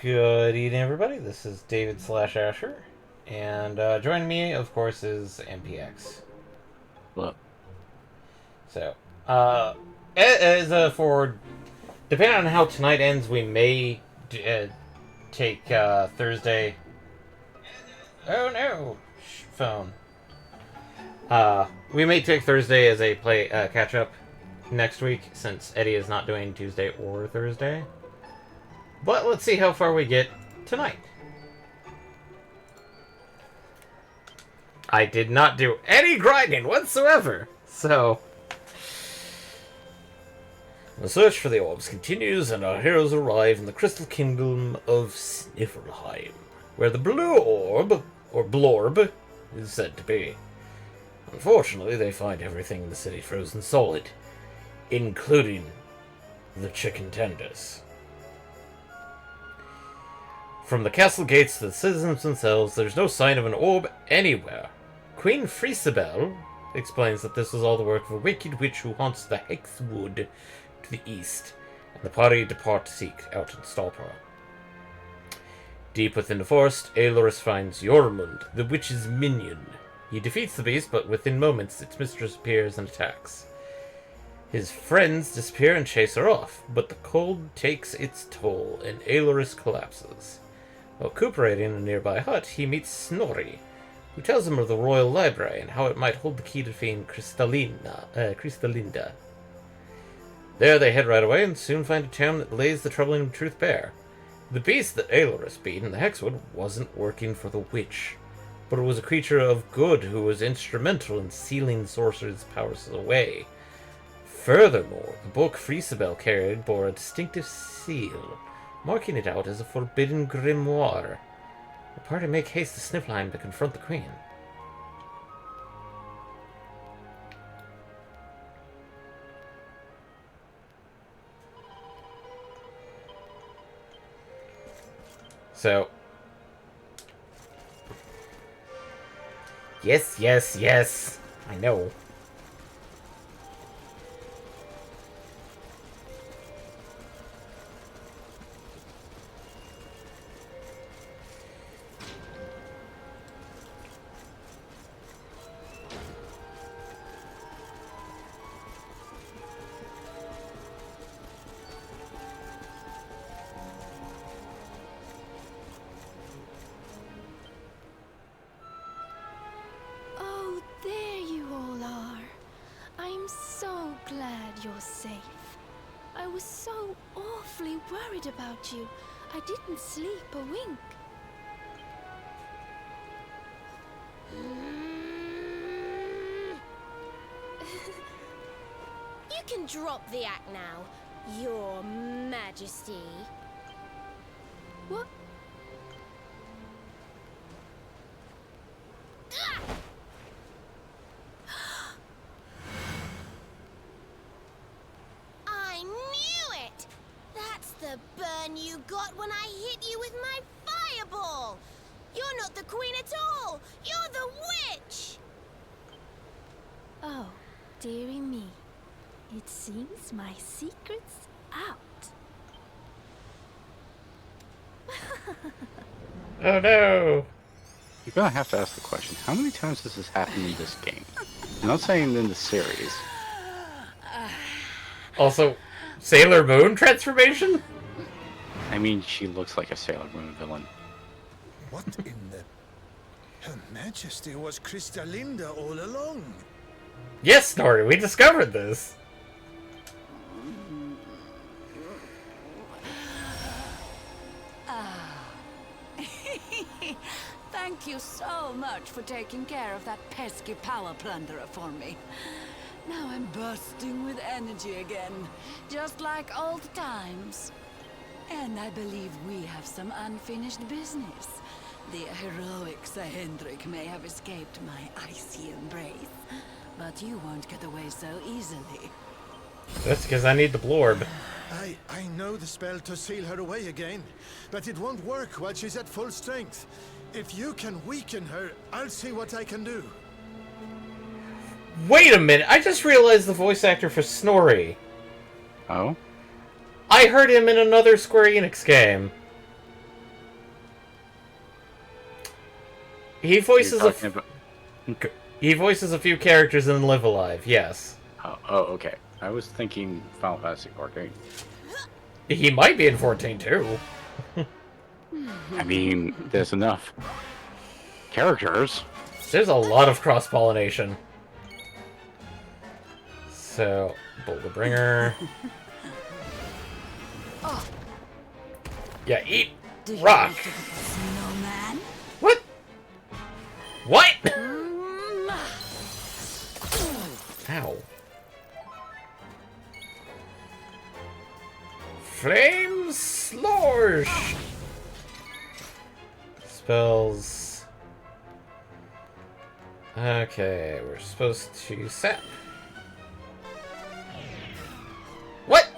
Good evening, everybody. This is David slash Asher, and joining me, of course, is MPX. Hello. So, for depending on how tonight ends, we may take Thursday. Oh no, phone. We may take Thursday as a play catch up next week, since Eddie is not doing Tuesday or Thursday. But let's see how far we get tonight. I did not do any grinding whatsoever, so... The search for the orbs continues, and our heroes arrive in the crystal kingdom of Sniffelheim, where the blue orb, or blorb, is said to be. Unfortunately, they find everything in the city frozen solid, including the chicken tenders. From the castle gates to the citizens themselves, there's no sign of an orb anywhere. Queen Freesabel explains that this is all the work of a wicked witch who haunts the Hexwood to the east, and the party depart to seek out Stalpera. Deep within the forest, Aelorus finds Jormund, the witch's minion. He defeats the beast, but within moments its mistress appears and attacks. His friends disappear and chase her off, but the cold takes its toll, and Aelorus collapses. While recuperating in a nearby hut, he meets Snorri, who tells him of the royal library and how it might hold the key to find Crystallinda. There they head right away and soon find a tome that lays the troubling truth bare. The beast that Aelorus beat in the Hexwood wasn't working for the witch, but it was a creature of good who was instrumental in sealing the sorcerer's powers away. Furthermore, the book Freesabel carried bore a distinctive seal, marking it out as a forbidden grimoire. The party make haste to Sniffelheim to confront the queen. So... Yes. I know. You're safe. I was so awfully worried about you. I didn't sleep a wink. You can drop the act now, Your Majesty. What? The burn you got when I hit you with my fireball! You're not the queen at all! You're the witch! Oh, dearie me. It seems my secret's out. Oh no! You're gonna have to ask the question, how many times has this happened in this game? I'm not saying in the series. Also, Sailor Moon transformation? I mean, she looks like a Sailor Moon villain. What in the... Her Majesty was Crystallinda all along. Yes, Snorri, we discovered this. Thank you so much for taking care of that pesky power plunderer for me. Now I'm bursting with energy again, just like old times. And I believe we have some unfinished business. The heroic Sir Hendrik may have escaped my icy embrace, but you won't get away so easily. That's because I need the blorb. I know the spell to seal her away again, but it won't work while she's at full strength. If you can weaken her, I'll see what I can do. Wait a minute, I just realized the voice actor for Snorri. Oh? I heard him in another Square Enix game. He voices You're a talking about- he voices a few characters in Live Alive. Yes, Oh, okay. I was thinking Final Fantasy 14. he might be in 14 too. I mean, there's enough characters. There's a lot of cross pollination. So, Boulder Bringer. Yeah, eat Do you rock. want to be a snowman? What? What? Ow. Flame Slorsh! Spells. Okay, we're supposed to sap. What?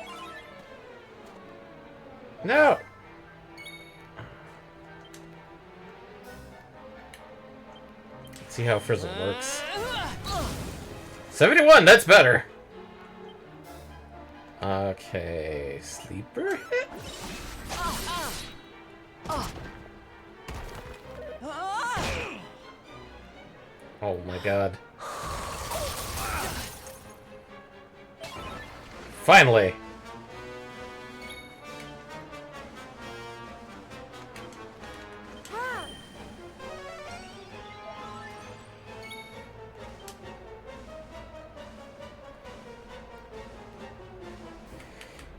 No! Let's see how Frizzle works. 71, that's better! Okay, sleeper hit? Oh my god. Finally!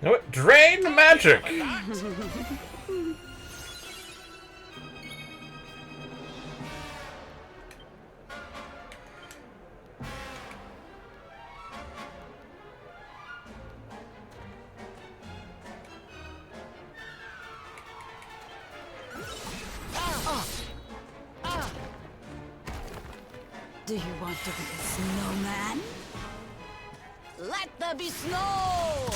You know what? Drain the magic! Do you want to be a snowman? Let there be snow!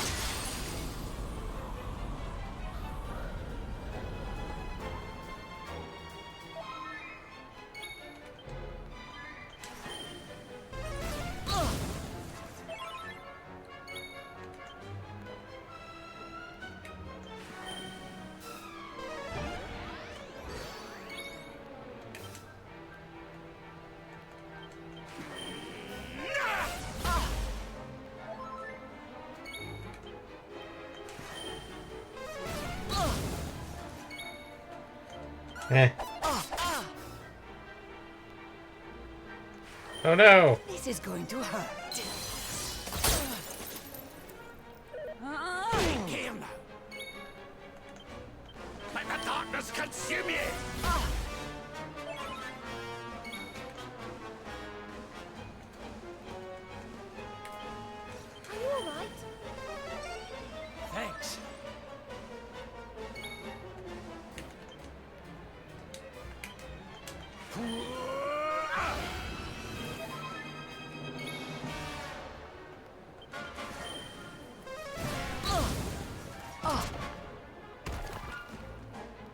Eh. Oh no! This is going to hurt. Him! Let the darkness consume you! Are you alright? Thanks.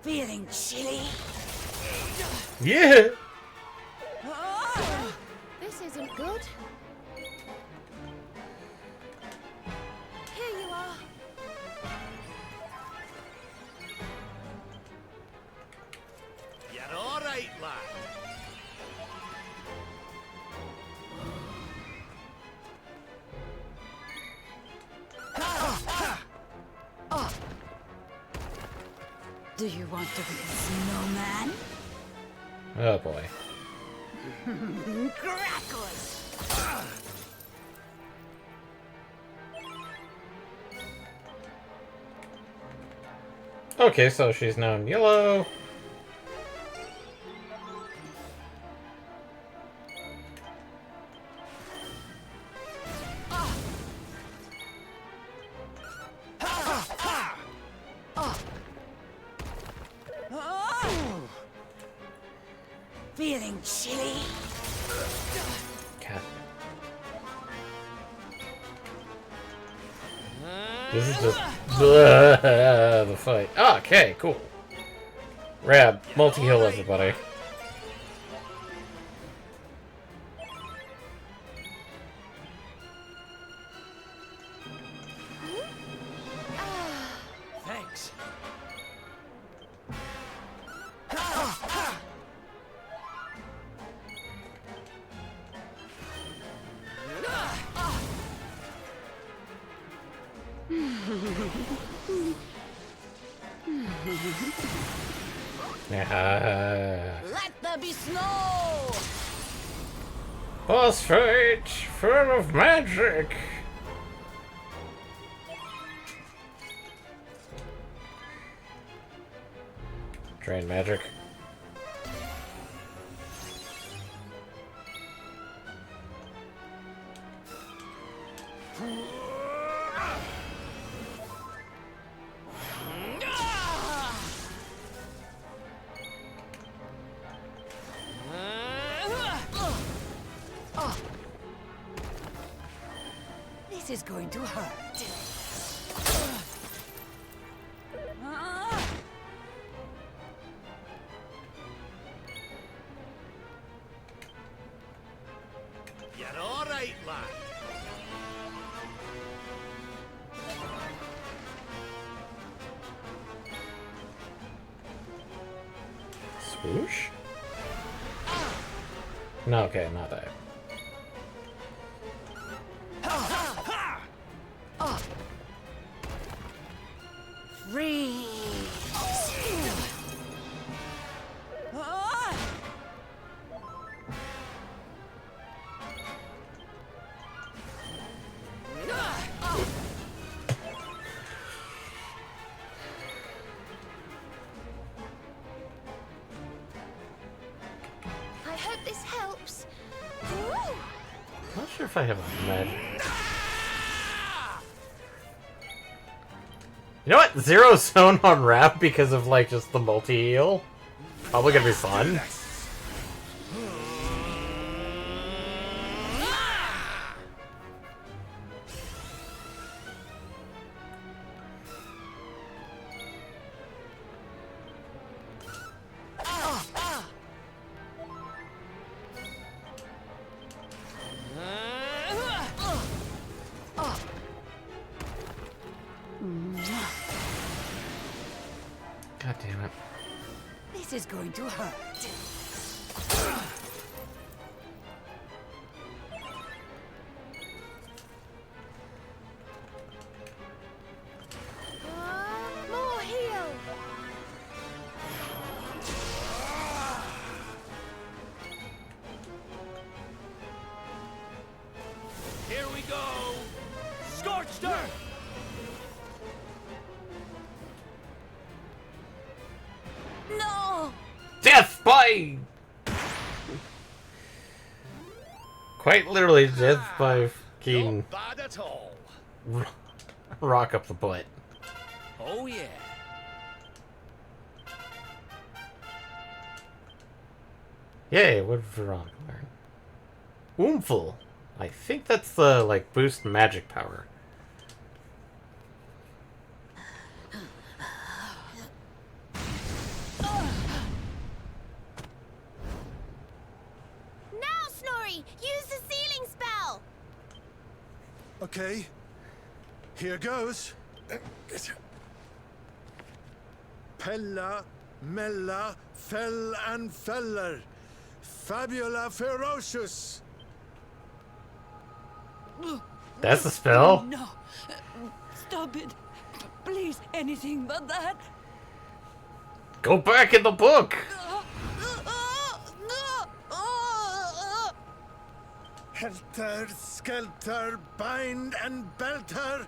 Feeling chilly? Yeah! This isn't good. Here you are. You're alright, lad. Do you want to be a snowman? Oh boy. Crackles! Okay, so she's now in yellow. Feeling chilly? God. This is just the fight. Ah, okay, cool. Rab, multi-heal everybody. Thanks. Let there be snow! Boss fight, full of magic. Drain magic. This is going to hurt. You're all right, lad. Swoosh? No, okay, not that. Freeze! I hope this helps. Not sure if I have a magic. You know what? Zero zone on rap because of like just the multi-heal. Probably gonna be fun. God damn it. This is going to hurt. More heal. Here we go. Scorched earth. No! Death by... Quite literally death by fucking Not bad at all. rock up the butt. Oh yeah. Yay, what did Veronica learn? Oomful. I think that's the, like, boost magic power. Now, Snorri, use the sealing spell. Okay. Here goes. Pella, Mella, Fell and Feller. Fabula Ferocious. That's the spell? No! Stop it! Please, anything but that! Go back in the book! Helter, Skelter, Bind and Belter.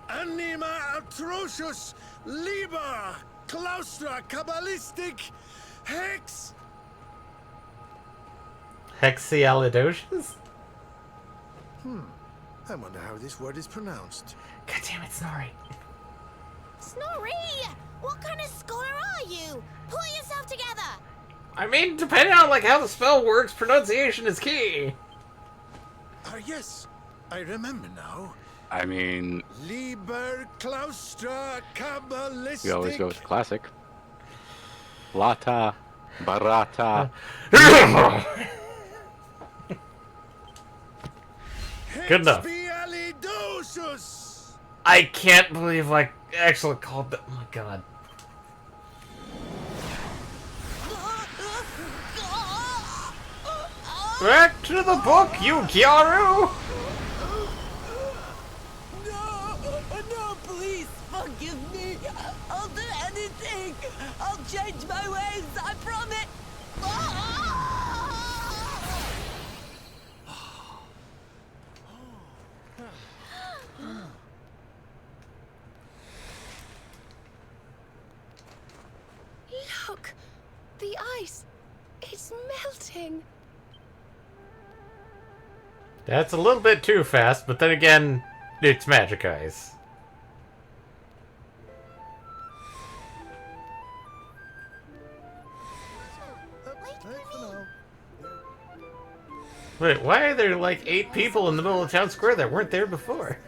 Anima Atrocious. Liber. Claustra Kabbalistic. Hex. Hexialidocious? I wonder how this word is pronounced. God damn it, Snorri. Snorri, what kind of scholar are you? Pull yourself together. I mean, depending on, like, how the spell works, pronunciation is key. Yes, I remember now. I mean, Liber Claustra Kabbalistic. we always go with the classic. Lata, Barata. Good enough. Expialidocious. I can't believe I actually called that. Oh my god. Back to the book, you Gyaru! No! No, please, forgive me! I'll do anything! coming! I'll change my ways, I promise! Look! The ice! It's melting! That's a little bit too fast, but then again, it's magic ice. Wait, why are there like 8 people in the middle of town square that weren't there before?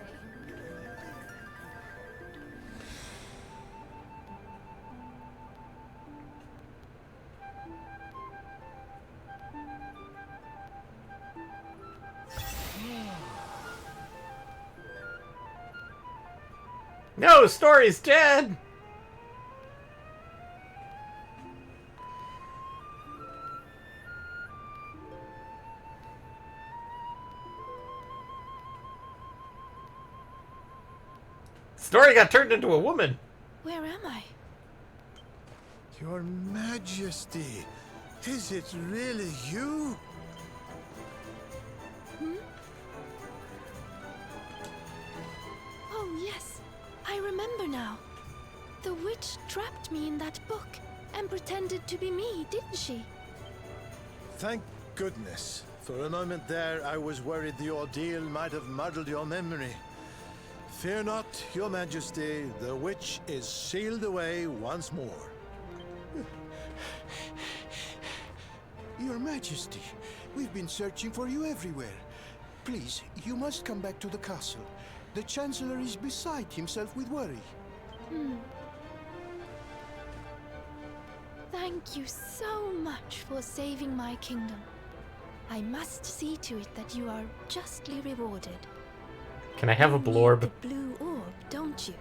No, Story's dead! Story got turned into a woman. Where am I? Your Majesty, is it really you? Oh, yes. I remember now. The witch trapped me in that book and pretended to be me, didn't she? Thank goodness. For a moment there, I was worried the ordeal might have muddled your memory. Fear not, Your Majesty. The witch is sealed away once more. Your Majesty, we've been searching for you everywhere. Please, you must come back to the castle. The Chancellor is beside himself with worry. Thank you so much for saving my kingdom. I must see to it that you are justly rewarded. Can I have a You need blorb? the blue orb, don't you?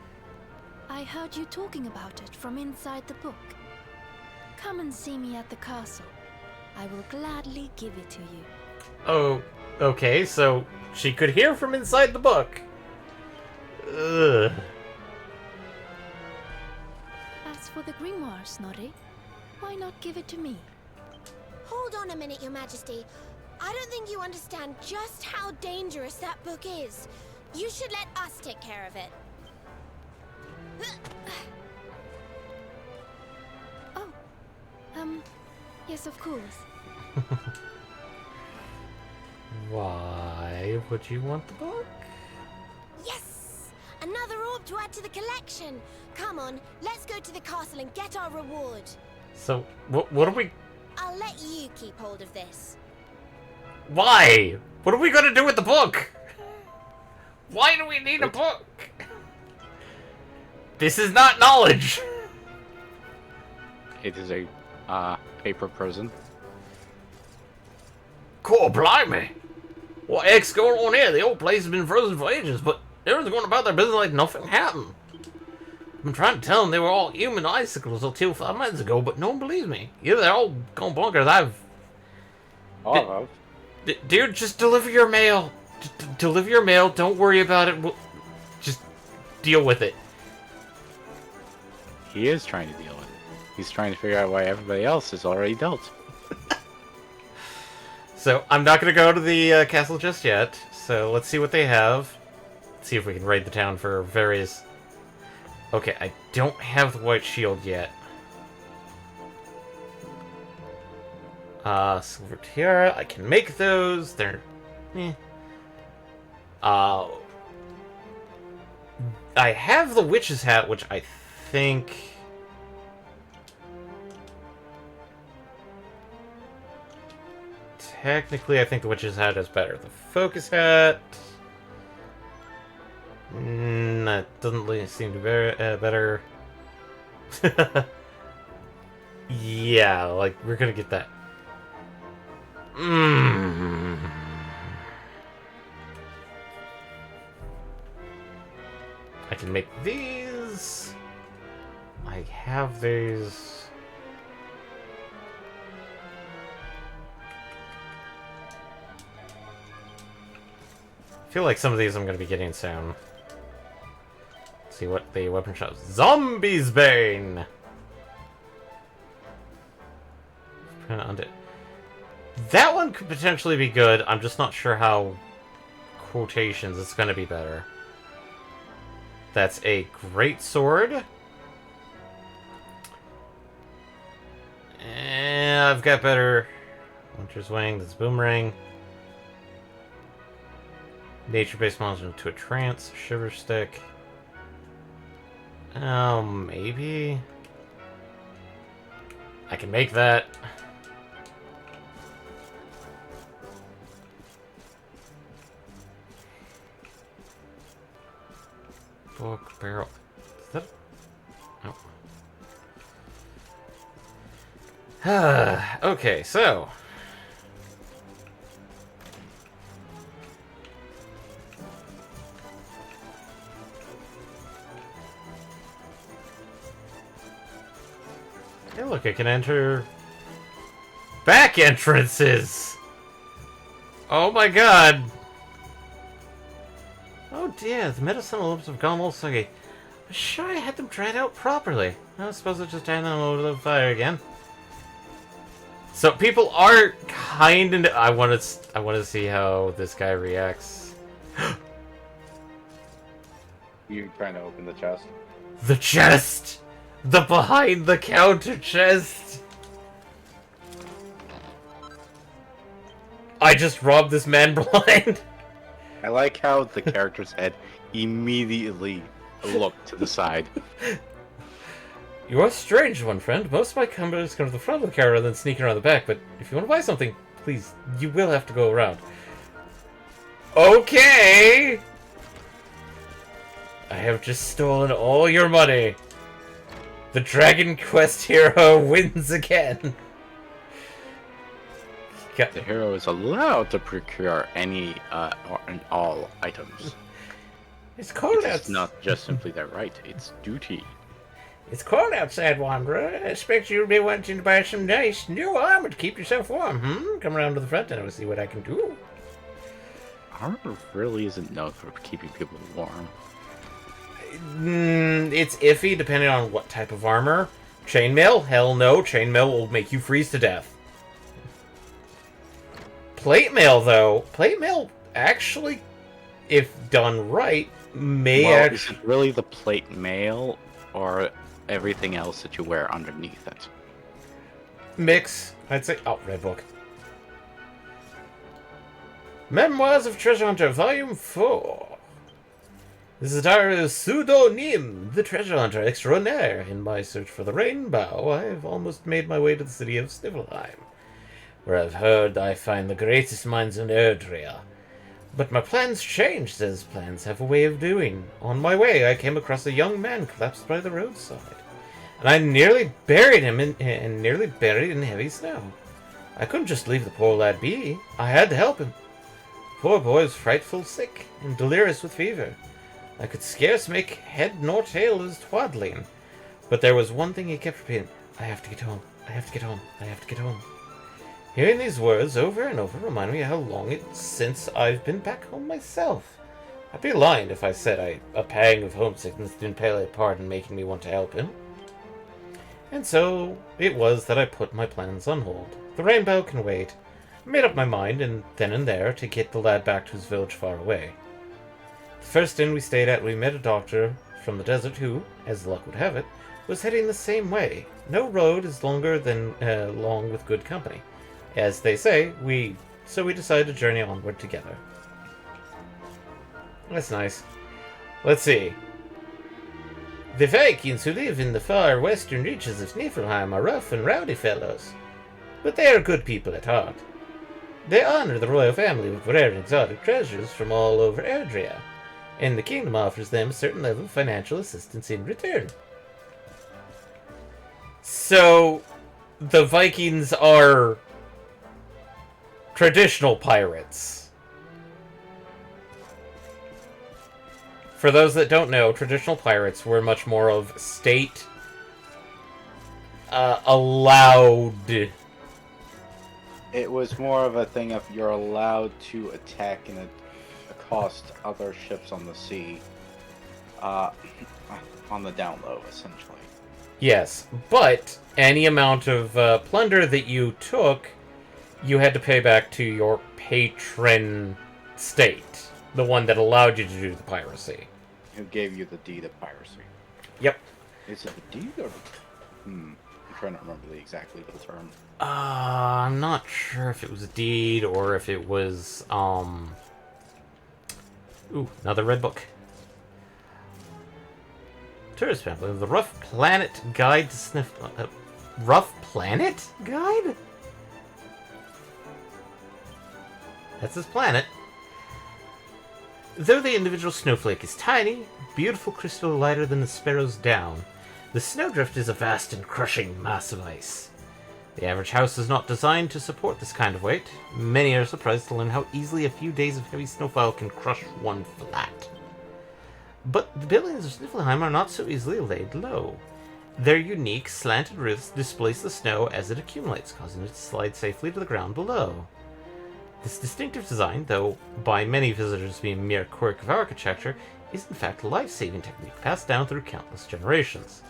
I heard you talking about it from inside the book. Come and see me at the castle. I will gladly give it to you. Oh, okay, so she could hear from inside the book. Ugh. As for the grimoire, Snorri, why not give it to me? Hold on a minute, Your Majesty. I don't think you understand just how dangerous that book is. You should let us take care of it. Oh, yes, of course. Why would you want the book? Yes! Another orb to add to the collection. Come on, let's go to the castle and get our reward. So, what are we... I'll let you keep hold of this. Why? What are we gonna do with the book? Why do we need a book? This is not knowledge! It is a paper prison. Cool, blimey! What the heck's going on here? The old place has been frozen for ages, but everyone's going about their business like nothing happened. I've been trying to tell them they were all human icicles until 5 minutes ago, but no one believes me. Either they're all gone bonkers. All of. Dude, just deliver your mail. Just deliver your mail. Don't worry about it. Just deal with it. He is trying to deal with it. He's trying to figure out why everybody else is already dealt. So, I'm not going to go to the castle just yet. So, let's see what they have. See if we can raid the town for various... Okay, I don't have the white shield yet. Silver tiara. I can make those. They're... I have the witch's hat, which I think... Technically, I think the witch's hat is better. The focus hat... that doesn't really seem to be better. Yeah, like, we're gonna get that. I can make these. I have these. I feel like some of these I'm going to be getting soon. Let's see what the weapon shop... Zombies Bane! That one could potentially be good. I'm just not sure how quotations it's going to be better. That's a great sword. And I've got better Winter's Wing. That's Boomerang. Nature-based monster into a trance. Shiver Stick. Oh, maybe I can make that. Book barrel. Is that? Oh. Okay, so. Hey, look, I can enter back entrances. Oh my god. Oh dear, the medicinal herbs have gone all soggy. I'm sure I had them dried out properly. I suppose I'll just turn them over the fire again. So people are kind of. I want to see how this guy reacts. You trying to open the chest? The chest, the behind the counter chest. I just robbed this man blind. I like how the character's head immediately looked to the side. You're a strange one, friend. Most of my customers come to the front of the car rather than sneaking around the back, but if you want to buy something, please, you will have to go around. Okay! I have just stolen all your money. The Dragon Quest hero wins again. The hero is allowed to procure any or all items. It's cold outside. It's not just simply their right, it's duty. It's cold outside, Wanderer. I expect you'll be wanting to buy some nice new armor to keep yourself warm, Come around to the front and I'll see what I can do. Armor really isn't known for keeping people warm. It's iffy depending on what type of armor. Chainmail? Hell no. Chainmail will make you freeze to death. Plate mail, though. Plate mail, actually, if done right, may Is it really the plate mail or everything else that you wear underneath it? Mix. I'd say. Oh, Red Book. Memoirs of Treasure Hunter, Volume 4. This is our pseudonym, the Treasure Hunter Extraordinaire. In my search for the rainbow, I've almost made my way to the city of Snivelheim, where I've heard I find the greatest minds in Erdrea. But my plans changed, as plans have a way of doing. On my way, I came across a young man collapsed by the roadside, and I nearly buried him in heavy snow. I couldn't just leave the poor lad be. I had to help him. The poor boy was frightful sick and delirious with fever. I could scarce make head nor tail of his twaddling. But there was one thing he kept repeating. I have to get home. I have to get home. I have to get home. Hearing these words over and over reminded me how long it's since I've been back home myself. I'd be lying if I said a pang of homesickness didn't play a part in making me want to help him. And so it was that I put my plans on hold. The rainbow can wait. I made up my mind, and then and there, to get the lad back to his village far away. The first inn we stayed at, we met a doctor from the desert who, as luck would have it, was heading the same way. No road is longer than long with good company, as they say. So we decided to journey onward together. That's nice. Let's see. The Vikings who live in the far western reaches of Niflheim are rough and rowdy fellows, but they are good people at heart. They honor the royal family with rare and exotic treasures from all over Erdrea, and the kingdom offers them a certain level of financial assistance in return. So, the Vikings are traditional pirates. For those that don't know, traditional pirates were much more of state allowed. It was more of a thing of you're allowed to attack and accost other ships on the sea, on the down low, essentially. Yes, but any amount of plunder that you took, you had to pay back to your patron state. The one that allowed you to do the piracy. Who gave you the deed of piracy? Yep. Is it the deed or the... I'm trying to remember the exact legal term. I'm not sure if it was a deed or if it was, Ooh, another red book. Tourist pamphlet. The Rough Planet Guide to Sniff... Rough Planet Guide? That's his planet. Though the individual snowflake is tiny, beautiful crystal lighter than the sparrow's down, the snowdrift is a vast and crushing mass of ice. The average house is not designed to support this kind of weight. Many are surprised to learn how easily a few days of heavy snowfall can crush one flat. But the buildings of Sniffelheim are not so easily laid low. Their unique, slanted roofs displace the snow as it accumulates, causing it to slide safely to the ground below. This distinctive design, though by many visitors being a mere quirk of architecture, is in fact a life-saving technique passed down through countless generations.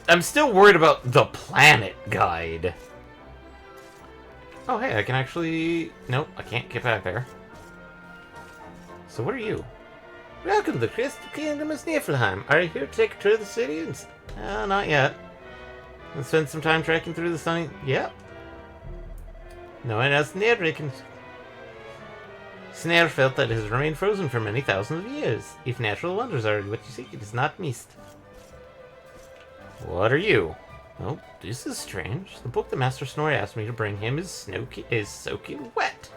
I'm still worried about the planet guide. Oh, hey, I can actually... Nope, I can't get back there. So what are you? Welcome to the Crystal Kingdom of Sniffelheim. Are you here to take a tour of the city? Not yet. And spend some time trekking through the sunny... Yep. No one else near reckons. Snare felt that it has remained frozen for many thousands of years. If natural wonders are what you seek, it is not missed. What are you? Oh, this is strange. The book that Master Snorri asked me to bring him is soaking wet.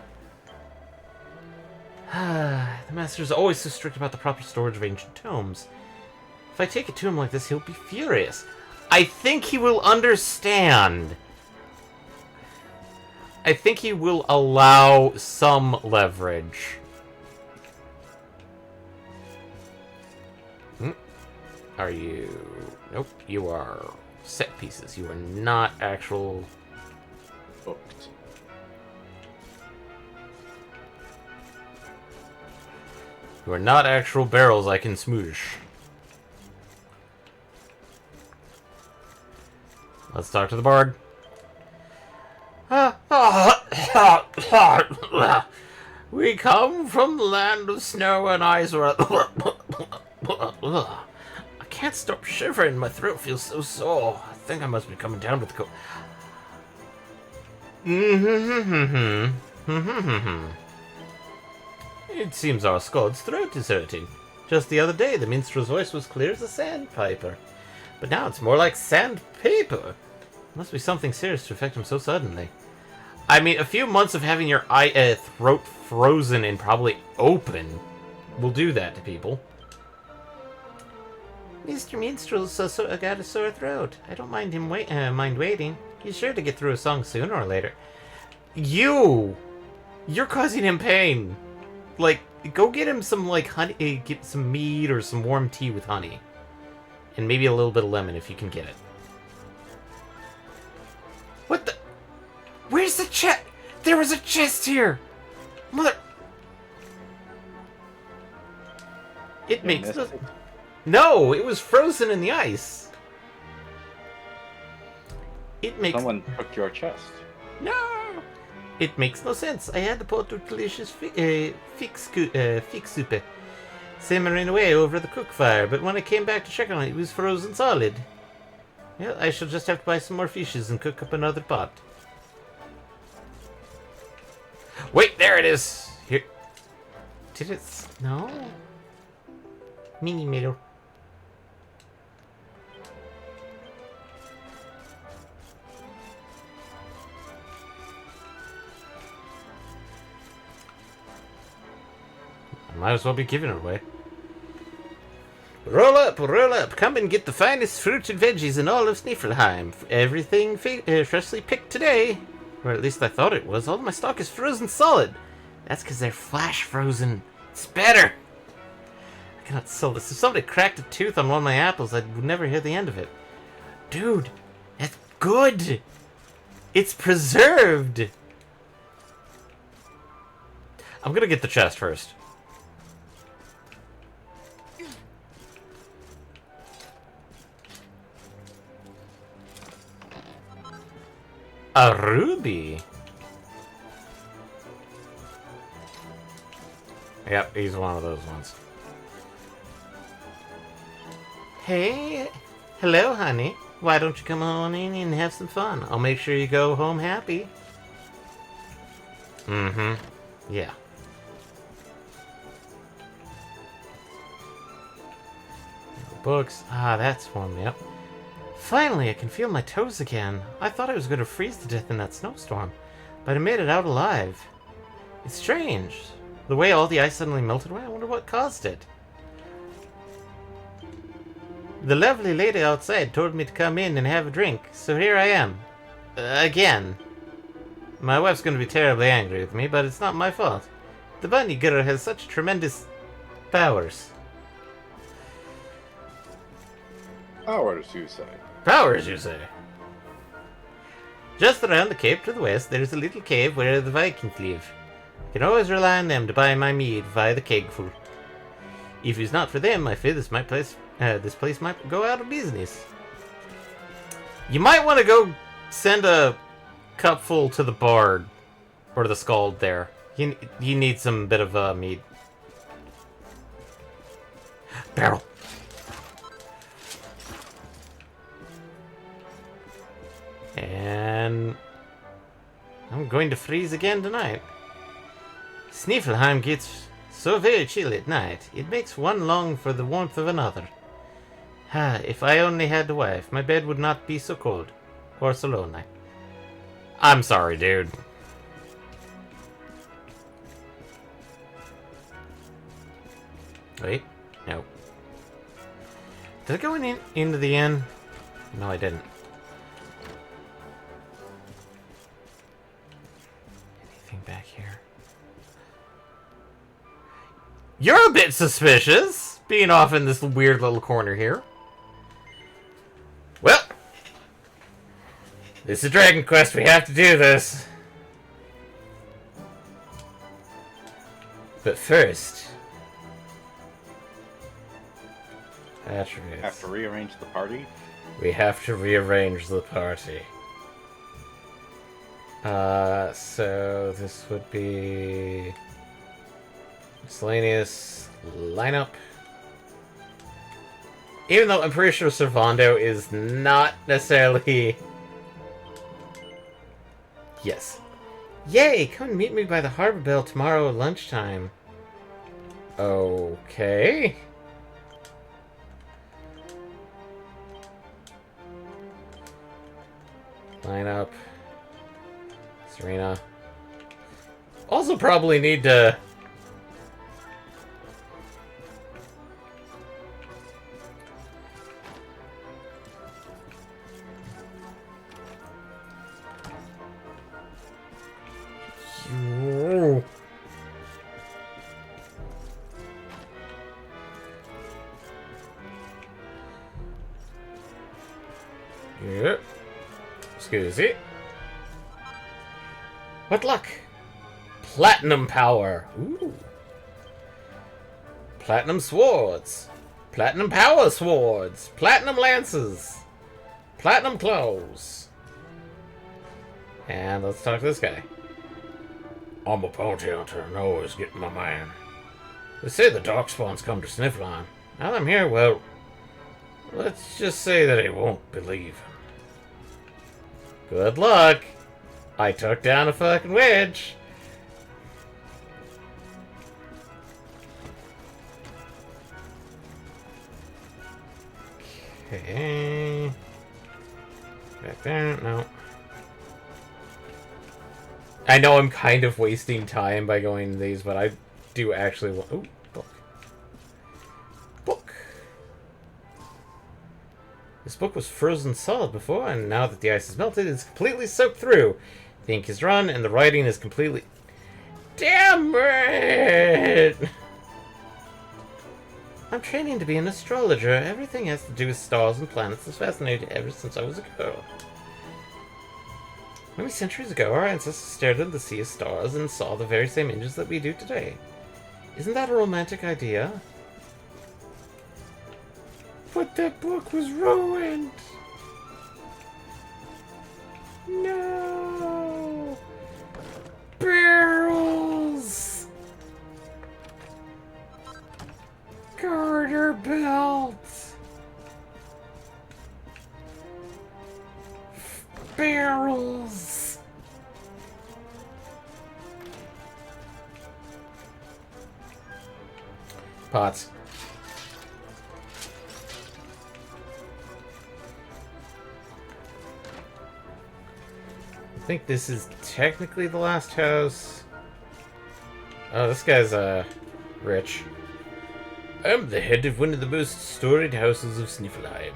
The Master is always so strict about the proper storage of ancient tomes. If I take it to him like this, he'll be furious. I think he will understand. I think he will allow some leverage. Are you... Nope, you are set pieces. You are not actual... Booked. You are not actual barrels I can smoosh. Let's talk to the bard. We come from the land of snow and ice. I can't stop shivering. My throat feels so sore. I think I must be coming down with the cold. It seems our Scold's throat is hurting. Just the other day, the minstrel's voice was clear as a sandpiper. But now it's more like sandpaper. Must be something serious to affect him so suddenly. I mean, a few months of having your throat frozen and probably open will do that to people. Mr. Minstrel's got a sore throat. I don't mind him mind waiting. He's sure to get through a song sooner or later. You're causing him pain. Like, go get him some, like, honey, get some mead or some warm tea with honey. And maybe a little bit of lemon if you can get it. What the? Where's the chest? There was a chest here! Mother... It makes no... No! It was frozen in the ice! It makes... Someone took your chest. No! It makes no sense. I had the pot of delicious fix soup simmering away over the cook fire, but when I came back to check on it, it was frozen solid. Well, I shall just have to buy some more fishes and cook up another pot. Wait, there it is! Here. Did it... No? Mini Milo. I might as well be giving it away. Roll up, come and get the finest fruits and veggies in all of Sniffelheim. Everything freshly picked today. Or at least I thought it was. All my stock is frozen solid. That's because they're flash frozen. It's better. I cannot sell this. If somebody cracked a tooth on one of my apples, I would never hear the end of it. Dude, that's good. It's preserved. I'm gonna get the chest first. A ruby. Yep, he's one of those ones. Hey, hello, honey. Why don't you come on in and have some fun? I'll make sure you go home happy. Mm-hmm. Yeah. Books. Ah, that's warmed me up. Finally, I can feel my toes again. I thought I was going to freeze to death in that snowstorm, but I made it out alive. It's strange. The way all the ice suddenly melted away, I wonder what caused it. The lovely lady outside told me to come in and have a drink, so here I am. Again. My wife's going to be terribly angry with me, but it's not my fault. The bunny girl has such tremendous powers. Powers, you say? Powers, you say? Just around the cape to the west, there's a little cave where the Vikings live. I can always rely on them to buy my mead via the kegful. If it's not for them, I fear this place might go out of business. You might want to go send a cupful to the bard or the skald there. He needs some bit of mead. Barrel. And I'm going to freeze again tonight. Sniffelheim gets so very chill at night, it makes one long for the warmth of another. If I only had a wife, my bed would not be so cold. Or so lonely. I'm sorry, dude. Wait, no. Did I go into the inn? No, I didn't. Anything back here? You're a bit suspicious, being off in this weird little corner here. Well, this is Dragon Quest. We have to do this. But first, attributes. Have to rearrange the party? We have to rearrange the party. So this would be miscellaneous lineup. Even though I'm pretty sure Servando is not necessarily... Yes. Yay! Come and meet me by the harbor bell tomorrow at lunchtime. Okay. Lineup. Serena. Also probably need to... Yep. Excuse me. What luck? Platinum power. Ooh. Platinum swords. Platinum power swords. Platinum lances. Platinum clothes. And let's talk to this guy. I'm a bounty hunter and always getting my man. They say the darkspawns come to Sniffline. Now that I'm here, well, let's just say that I won't believe him. Good luck. I took down a fucking witch. Okay. Back there, no. I know I'm kind of wasting time by going to these, but I do actually want... Ooh, book. Book. This book was frozen solid before, and now that the ice has melted, it's completely soaked through. The ink is run, and the writing is completely... Damn it! I'm training to be an astrologer. Everything has to do with stars and planets has fascinated me ever since I was a girl. Many centuries ago, our ancestors stared at the sea of stars and saw the very same images that we do today. Isn't that a romantic idea? But that book was ruined! No! Barrels! Garter belt! Barrels! Pots. I think this is technically the last house. Oh, this guy's, rich. I'm the head of one of the most storied houses of Sniffelheim.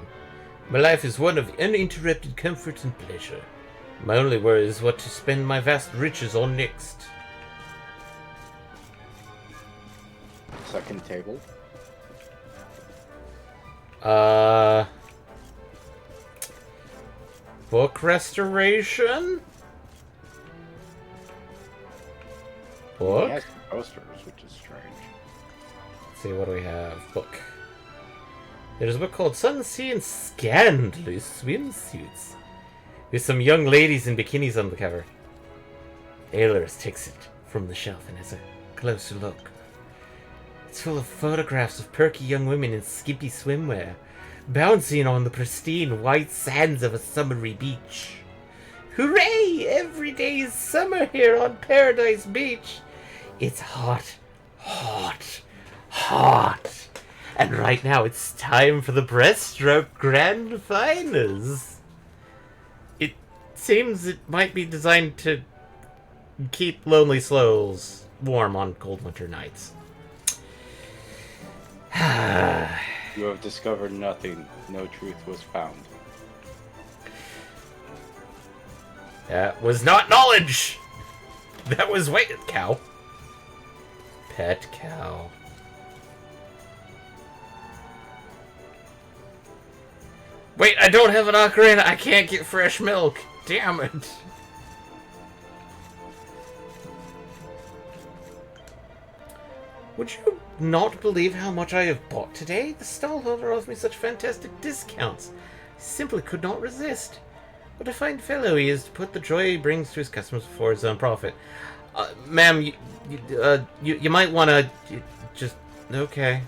My life is one of uninterrupted comfort and pleasure. My only worry is what to spend my vast riches on next. Second table. Book restoration? Book? He has posters, which is strange. Let's see, what do we have? Book. There's a book called Sun, Sea, and Scandalous Swimsuits, with some young ladies in bikinis on the cover. Ehlers takes it from the shelf and has a closer look. It's full of photographs of perky young women in skimpy swimwear, bouncing on the pristine white sands of a summery beach. Hooray! Every day is summer here on Paradise Beach. It's hot, hot, hot. And right now it's time for the breaststroke grand finals. It seems it might be designed to keep lonely souls warm on cold winter nights. You have discovered nothing. No truth was found. That was not knowledge! That was cow. Pet cow. Wait, I don't have an ocarina. I can't get fresh milk. Damn it. Would you not believe how much I have bought today? The stallholder offers me such fantastic discounts. I simply could not resist. What a fine fellow he is to put the joy he brings to his customers before his own profit. Ma'am, you might want to just... Okay.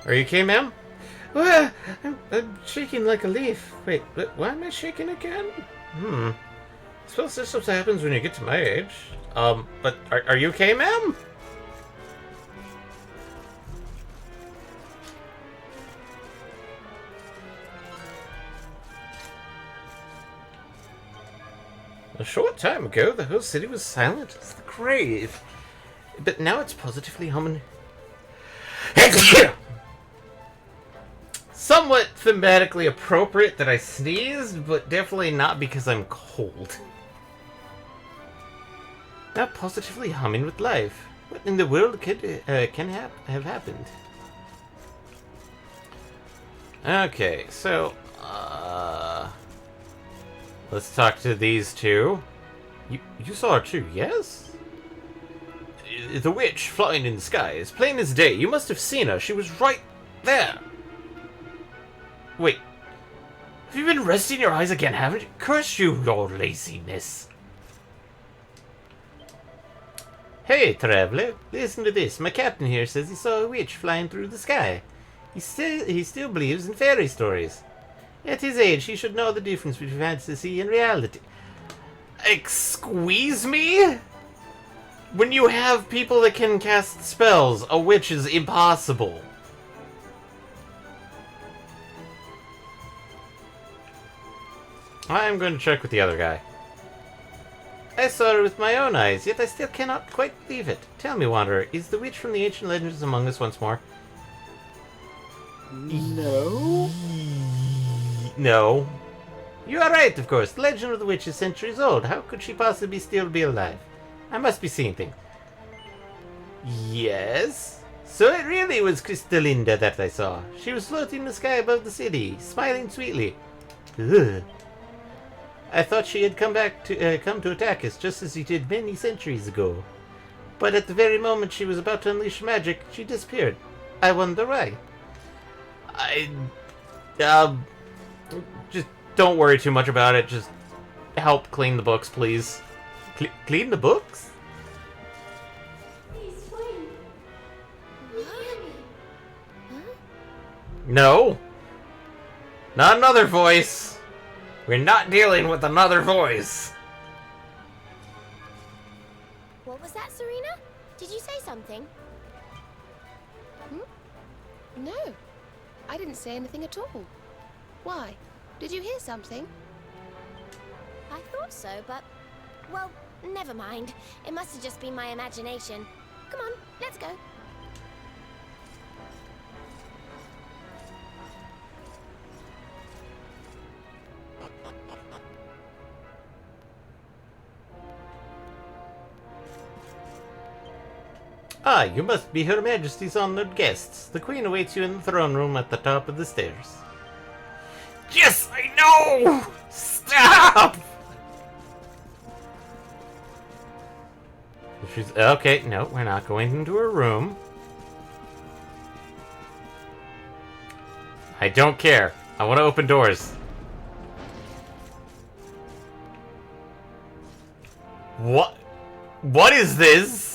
Are you okay, ma'am? Well, I'm shaking like a leaf. Wait, why am I shaking again? I suppose this just happens when you get to my age. But are you okay, ma'am? A short time ago, the whole city was silent as the grave. But now it's positively humming. Somewhat thematically appropriate that I sneezed, but definitely not because I'm cold. Now positively humming with life. What in the world could have happened? Okay, so let's talk to these two. You saw her too, yes? The witch flying in the sky, as plain as day. You must have seen her. She was right there. Wait. Have you been resting your eyes again, haven't you? Curse you, your laziness. Hey, traveler. Listen to this. My captain here says he saw a witch flying through the sky. He still believes in fairy stories. At his age, he should know the difference between fantasy and reality. Excuse me? When you have people that can cast spells, a witch is impossible. I'm going to check with the other guy. I saw her with my own eyes, yet I still cannot quite believe it. Tell me, Wanderer, is the witch from the ancient legends among us once more? No. No. You are right, of course. The legend of the witch is centuries old. How could she possibly still be alive? I must be seeing things. Yes? So it really was Crystalinda that I saw. She was floating in the sky above the city, smiling sweetly. Ugh. I thought she had come to attack us, just as she did many centuries ago. But at the very moment she was about to unleash magic, she disappeared. I wonder why. Just don't worry too much about it. Just help clean the books, please. Clean the books? Please wait. You hear me? No. Not another voice. We're not dealing with another voice. What was that, Serena? Did you say something? No, I didn't say anything at all. Why? Did you hear something? I thought so, but... Well, never mind. It must have just been my imagination. Come on, let's go. Ah, you must be Her Majesty's honored guests. The Queen awaits you in the throne room at the top of the stairs. Yes, I know! Stop! She's okay. No, we're not going into her room. I don't care. I want to open doors. What? What is this?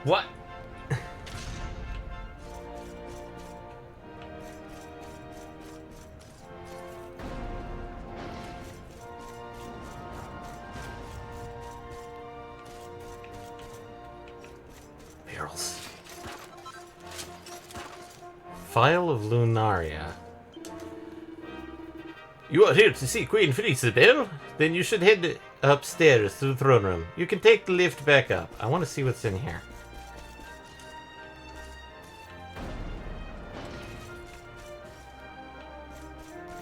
What? Barrels. File of Lunaria. You are here to see Queen Felicibel? Then you should head upstairs to the throne room. You can take the lift back up. I want to see what's in here.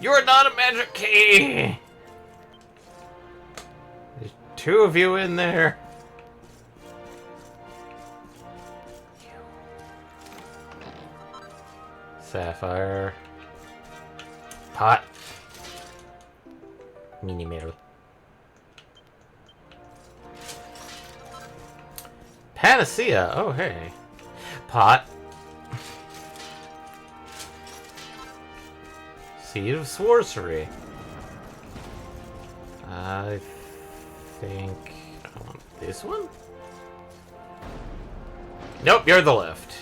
You're not a magic key! There's two of you in there. Sapphire. Pot. Mini metal. Panacea! Oh, hey. Pot. Seed of Sorcery. I think I want this one? Nope, you're the left.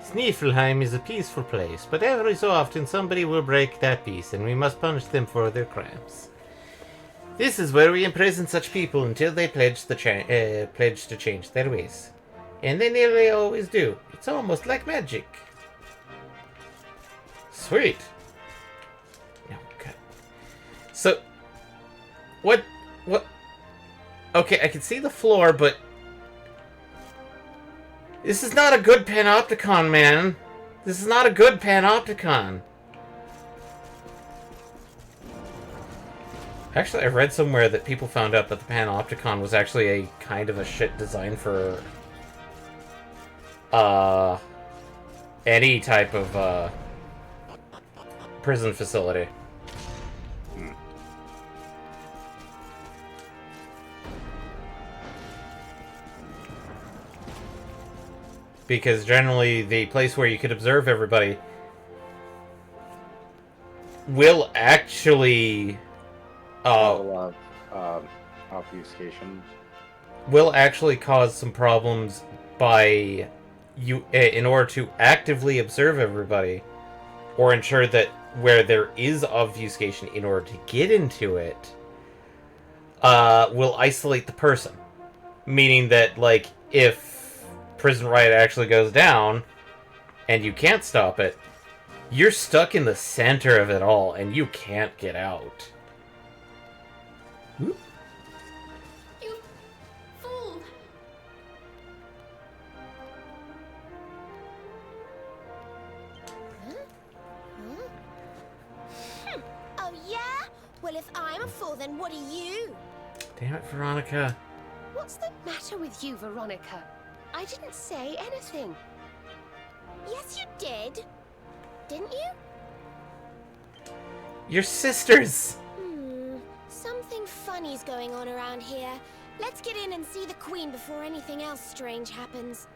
Sniffelheim is a peaceful place, but every so often somebody will break that peace, and we must punish them for their crimes. This is where we imprison such people until they pledge to change their ways. And they nearly always do. It's almost like magic. Sweet. No, okay. So, what? Okay, I can see the floor, but this is not a good panopticon, man. This is not a good panopticon. Actually, I read somewhere that people found out that the panopticon was actually a kind of a shit design for any type of prison facility. Because generally the place where you could observe everybody will actually obfuscation will actually cause some problems by you in order to actively observe everybody or ensure that where there is obfuscation in order to get into it will isolate the person, meaning that like if prison riot actually goes down and you can't stop it, you're stuck in the center of it all and you can't get out. You fool! Oh, yeah? Well, if I'm a fool, then what are you? Damn it, Veronica. What's the matter with you, Veronica? I didn't say anything. Yes, you did. Didn't you? You're sisters! Something funny's going on around here. Let's get in and see the Queen before anything else strange happens.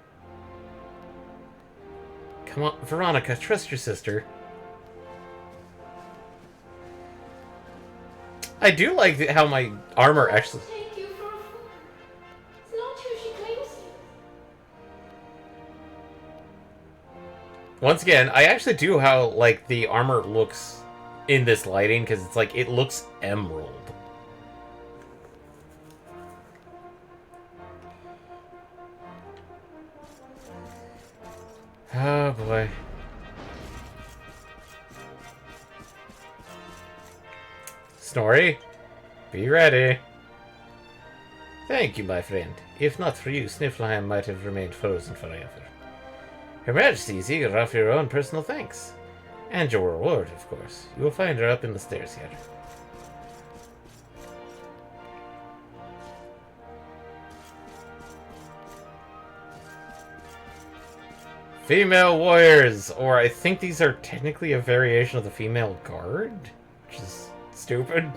Come on, Veronica, trust your sister. I do like how my armor actually... Take you for a fool. It's not who she claims you. Once again, I actually do how, like, the armor looks in this lighting, because it's like, it looks emerald. Oh, boy. Snorri, be ready. Thank you, my friend. If not for you, Sniflheim might have remained frozen forever. Her Majesty is eager to offer your own personal thanks. And your reward, of course. You will find her up in the stairs here. Female warriors! Or I think these are technically a variation of the female guard? Which is stupid.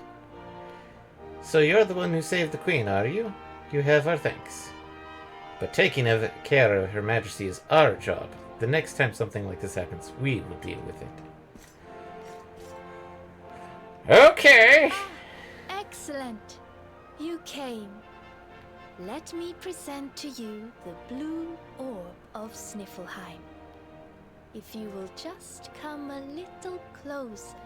So you're the one who saved the Queen, are you? You have our thanks. But taking care of Her Majesty is our job. The next time something like this happens, we will deal with it. Okay! Excellent. You came. Let me present to you the blue orb of Sniflheim. If you will just come a little closer.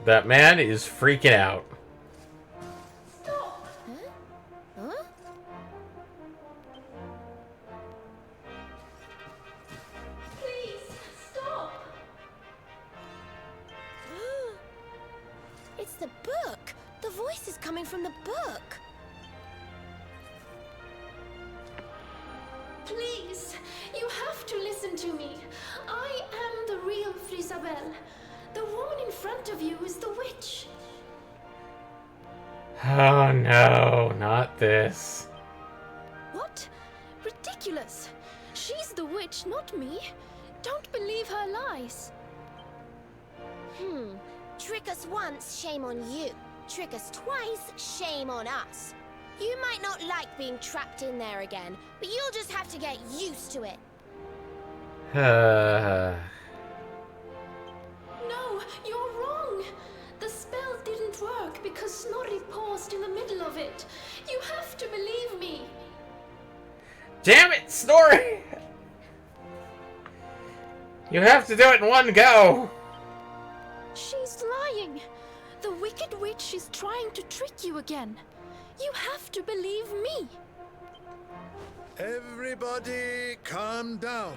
That man is freaking out. Stop! Huh? Huh? Please, stop! It's the book! The voice is coming from the book! Please, you have to listen to me. I am the real Frisabel. The woman in front of you is the witch. Oh no, not this. What? Ridiculous. She's the witch, not me. Don't believe her lies. Trick us once, shame on you. Trick us twice, shame on us. You might not like being trapped in there again, but you'll just have to get used to it. No, you're wrong. The spell didn't work because Snorri paused in the middle of it. You have to believe me. Damn it, Snorri! You have to do it in one go! She's lying. The wicked witch is trying to trick you again. You have to believe me. Everybody, calm down.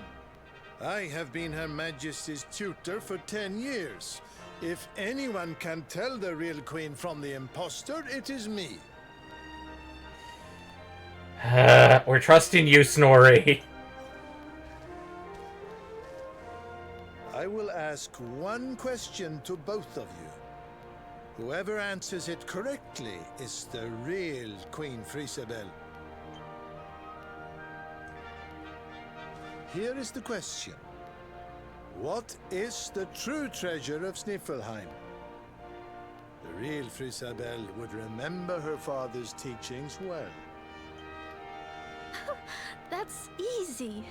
I have been Her Majesty's tutor for 10 years. If anyone can tell the real Queen from the impostor, it is me. We're trusting you, Snorri. I will ask one question to both of you. Whoever answers it correctly is the real Queen Frisabel. Here is the question. What is the true treasure of Sniflheim? The real Frisabel would remember her father's teachings well. That's easy.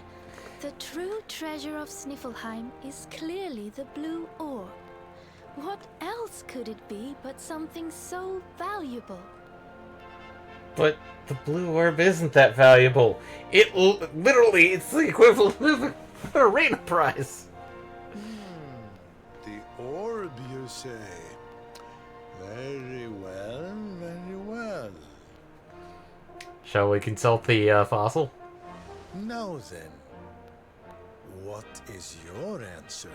The true treasure of Sniflheim is clearly the blue orb. What else could it be but something so valuable? But the blue orb isn't that valuable. It literally, it's the equivalent of an arena prize. The orb, you say? Very well, very well. Shall we consult the fossil? Now then, what is your answer?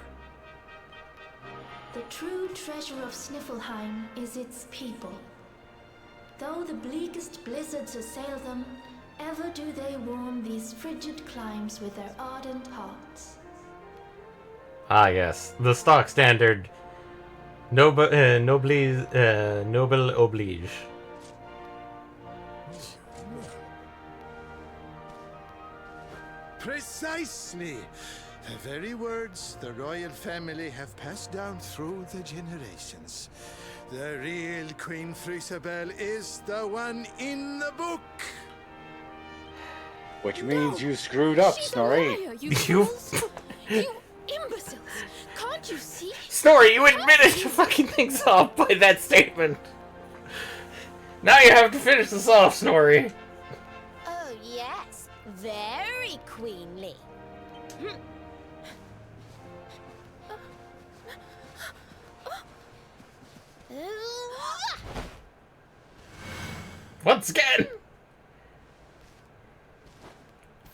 The true treasure of Sniflheim is its people. Though the bleakest blizzards assail them, ever do they warm these frigid climes with their ardent hearts. Ah, yes. The stock standard noble oblige. Precisely! The very words the royal family have passed down through the generations. The real Queen Frisabel is the one in the book. Which means you screwed up, She's Snorri. a liar, you You- fools! You imbeciles! Can't you see? Snorri, you admitted to fucking things up by that statement. Now you have to finish this off, Snorri. Oh, yes. Very queenly. Once again.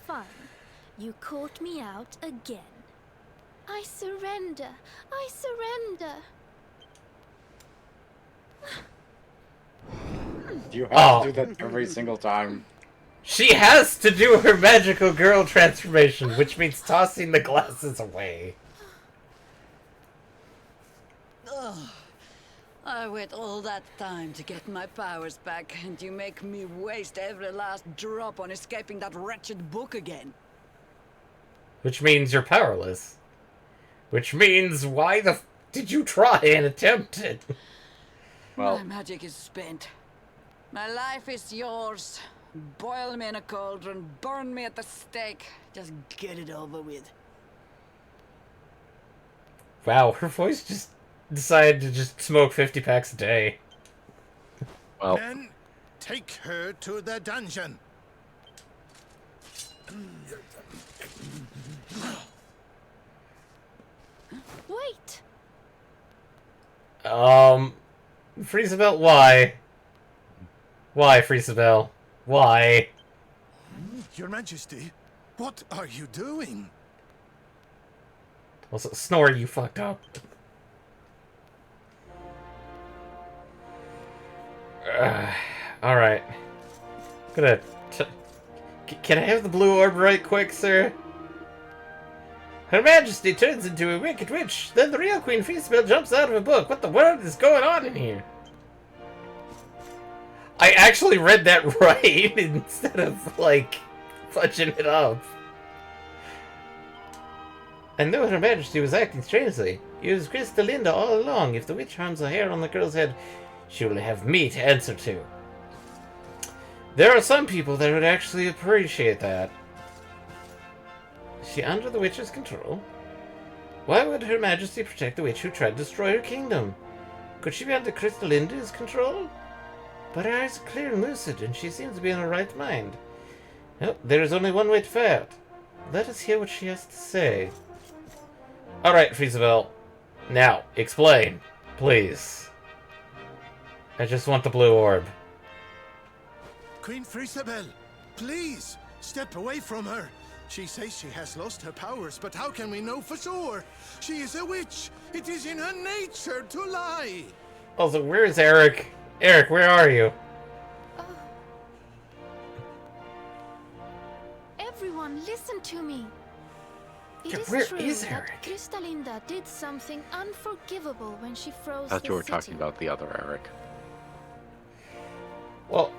Fine. You caught me out again. I surrender. I surrender. You have Oh. to do that every single time. She has to do her magical girl transformation, which means tossing the glasses away. Ugh. I wait all that time to get my powers back, and you make me waste every last drop on escaping that wretched book again. Which means you're powerless. Which means why the f did you try and attempt it? Well, My magic is spent. My life is yours. Boil me in a cauldron, burn me at the stake. Just get it over with. Wow, her voice just decided to just smoke 50 packs a day. well, Men, take her to the dungeon. Wait! Friesabel, why? Why, Friesabel? Why? Your Majesty, what are you doing? Also, Snorri, you fucked up. Alright. Gonna... Can I have the blue orb right quick, sir? Her Majesty turns into a wicked witch. Then the real Queen Friesabel jumps out of a book. What the world is going on in here? I actually read that right instead of, like, fudging it up. I knew Her Majesty was acting strangely. It was Crystalinda all along. If the witch harms a hair on the girl's head, she will have me to answer to. There are some people that would actually appreciate that. Is she under the witch's control? Why would Her Majesty protect the witch who tried to destroy her kingdom? Could she be under Crystalinda's control? But her eyes are clear and lucid, and she seems to be in her right mind. No, there is only one way to find out. Let us hear what she has to say. Alright, Friesabel. Now, explain. Please. I just want the blue orb. Queen Frisabel, please, step away from her. She says she has lost her powers, but how can we know for sure? She is a witch. It is in her nature to lie. Also, where's Eric? Eric, where are you? Everyone, listen to me. It Yeah, is where true is that Eric? Crystalinda did something unforgivable when she froze I thought the you were city. talking about the other Eric. Well,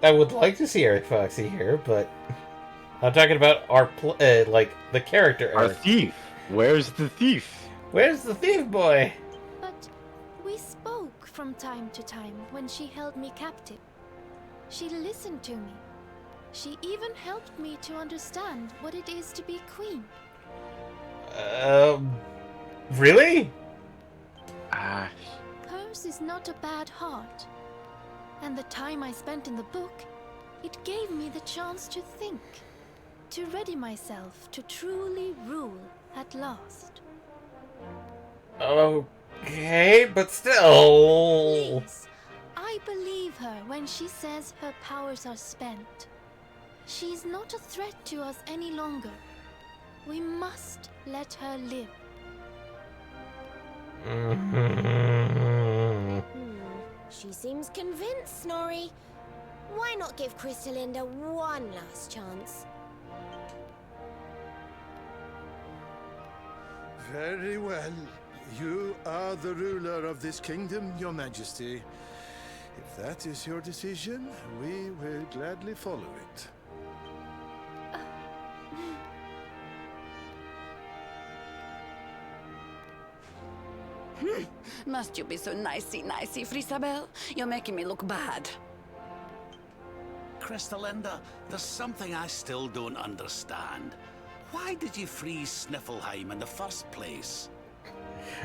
I would like to see Eric Foxy here, but I'm talking about our like the character Our Eric. thief. Where's the thief? Where's the thief boy? But we spoke from time to time when she held me captive. She listened to me. She even helped me to understand what it is to be queen. Really? Ah, Hers is not a bad heart. And the time I spent in the book, it gave me the chance to think, to ready myself to truly rule at last. Okay, but still. Please, I believe her when she says her powers are spent. She's not a threat to us any longer. We must let her live. She seems convinced, Snorri. Why not give Crystalinda one last chance? Very well. You are the ruler of this kingdom, Your Majesty. If that is your decision, we will gladly follow it. Must you be so nicey, Frisabel? You're making me look bad. Crystalinda, there's something I still don't understand. Why did you freeze Sniffleheim in the first place?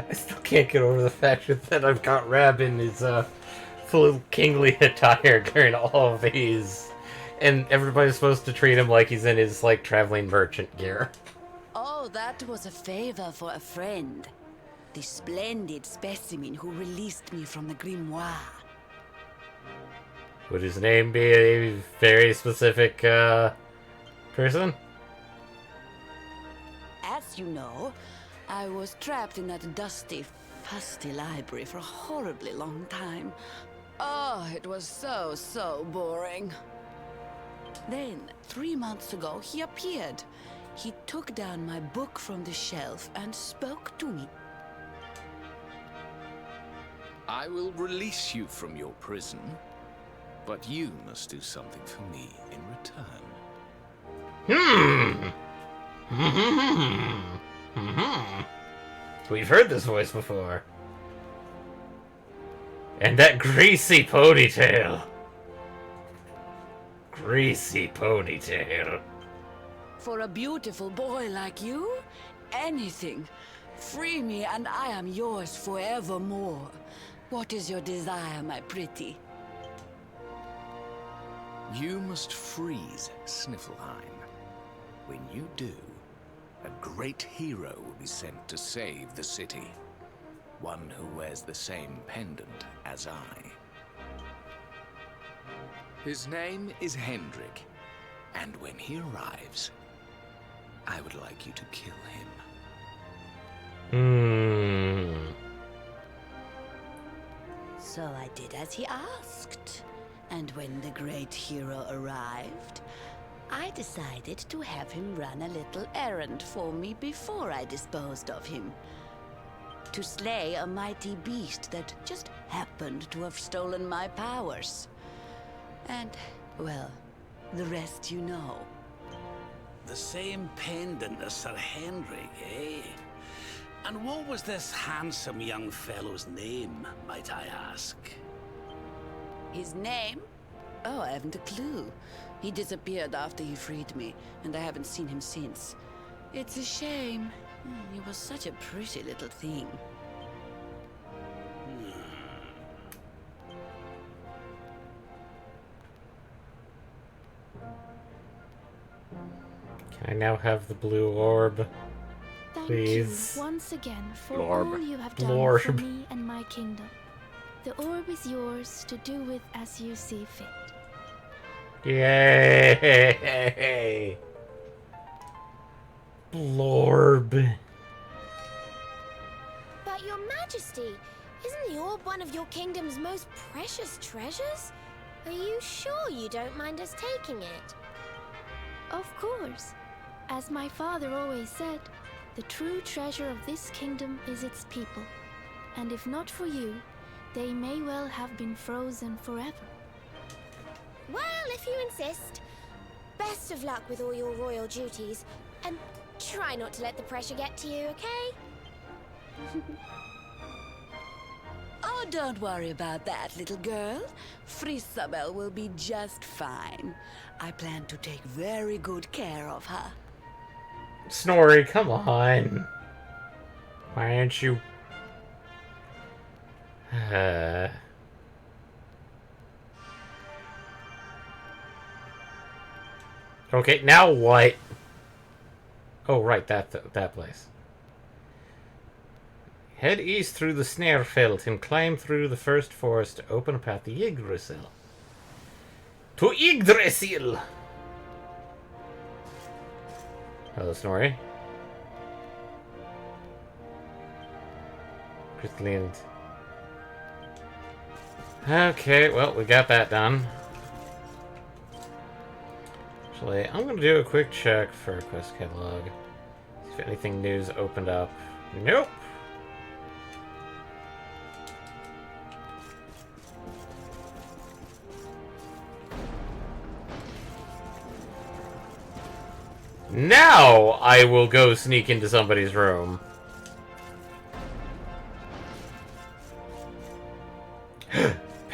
I still can't get over the fact that I've got Rab in his full kingly attire during all of these, and everybody's supposed to treat him like he's in his like traveling merchant gear. Oh, that was a favor for a friend. The splendid specimen who released me from the grimoire. Would his name be a very specific person? As you know, I was trapped in that dusty, fusty library for a horribly long time. Oh, it was so boring. Then, 3 months ago, he appeared. He took down my book from the shelf and spoke to me. I will release you from your prison, but you must do something for me in return. We've heard this voice before. And that greasy ponytail. Greasy ponytail. For a beautiful boy like you, anything. Free me and I am yours forevermore. What is your desire, my pretty? You must freeze Sniffleheim. When you do, a great hero will be sent to save the city. One who wears the same pendant as I. His name is Hendrik, and when he arrives, I would like you to kill him. So I did as he asked. And when the great hero arrived, I decided to have him run a little errand for me before I disposed of him. To slay a mighty beast that just happened to have stolen my powers. And, well, the rest you know. The same pendant as Sir Hendrik, eh? And what was this handsome young fellow's name, might I ask? His name? Oh, I haven't a clue. He disappeared after he freed me, and I haven't seen him since. It's a shame. He was such a pretty little thing. Can I now have the blue orb? Thank Please. you once again for Lorb. all you have done Lorb. for me and my kingdom. The orb is yours to do with as you see fit. Yay! Lorb. But your majesty, isn't the orb one of your kingdom's most precious treasures? Are you sure you don't mind us taking it? Of course. As my father always said, the true treasure of this kingdom is its people. And if not for you, they may well have been frozen forever. Well, if you insist. Best of luck with all your royal duties. And try not to let the pressure get to you, okay? Oh, don't worry about that, little girl. Frisabel will be just fine. I plan to take very good care of her. Snorri, come on. Why aren't you... Okay, now what? Oh, right, that place. Head east through the Snarefelt and climb through the first forest to open a path to Yggdrasil. To Yggdrasil! Hello, Snorri. Crystalline. Okay, well, we got that done. Actually, I'm gonna do a quick check for quest catalog. See if anything new's opened up. Nope! Now I will go sneak into somebody's room.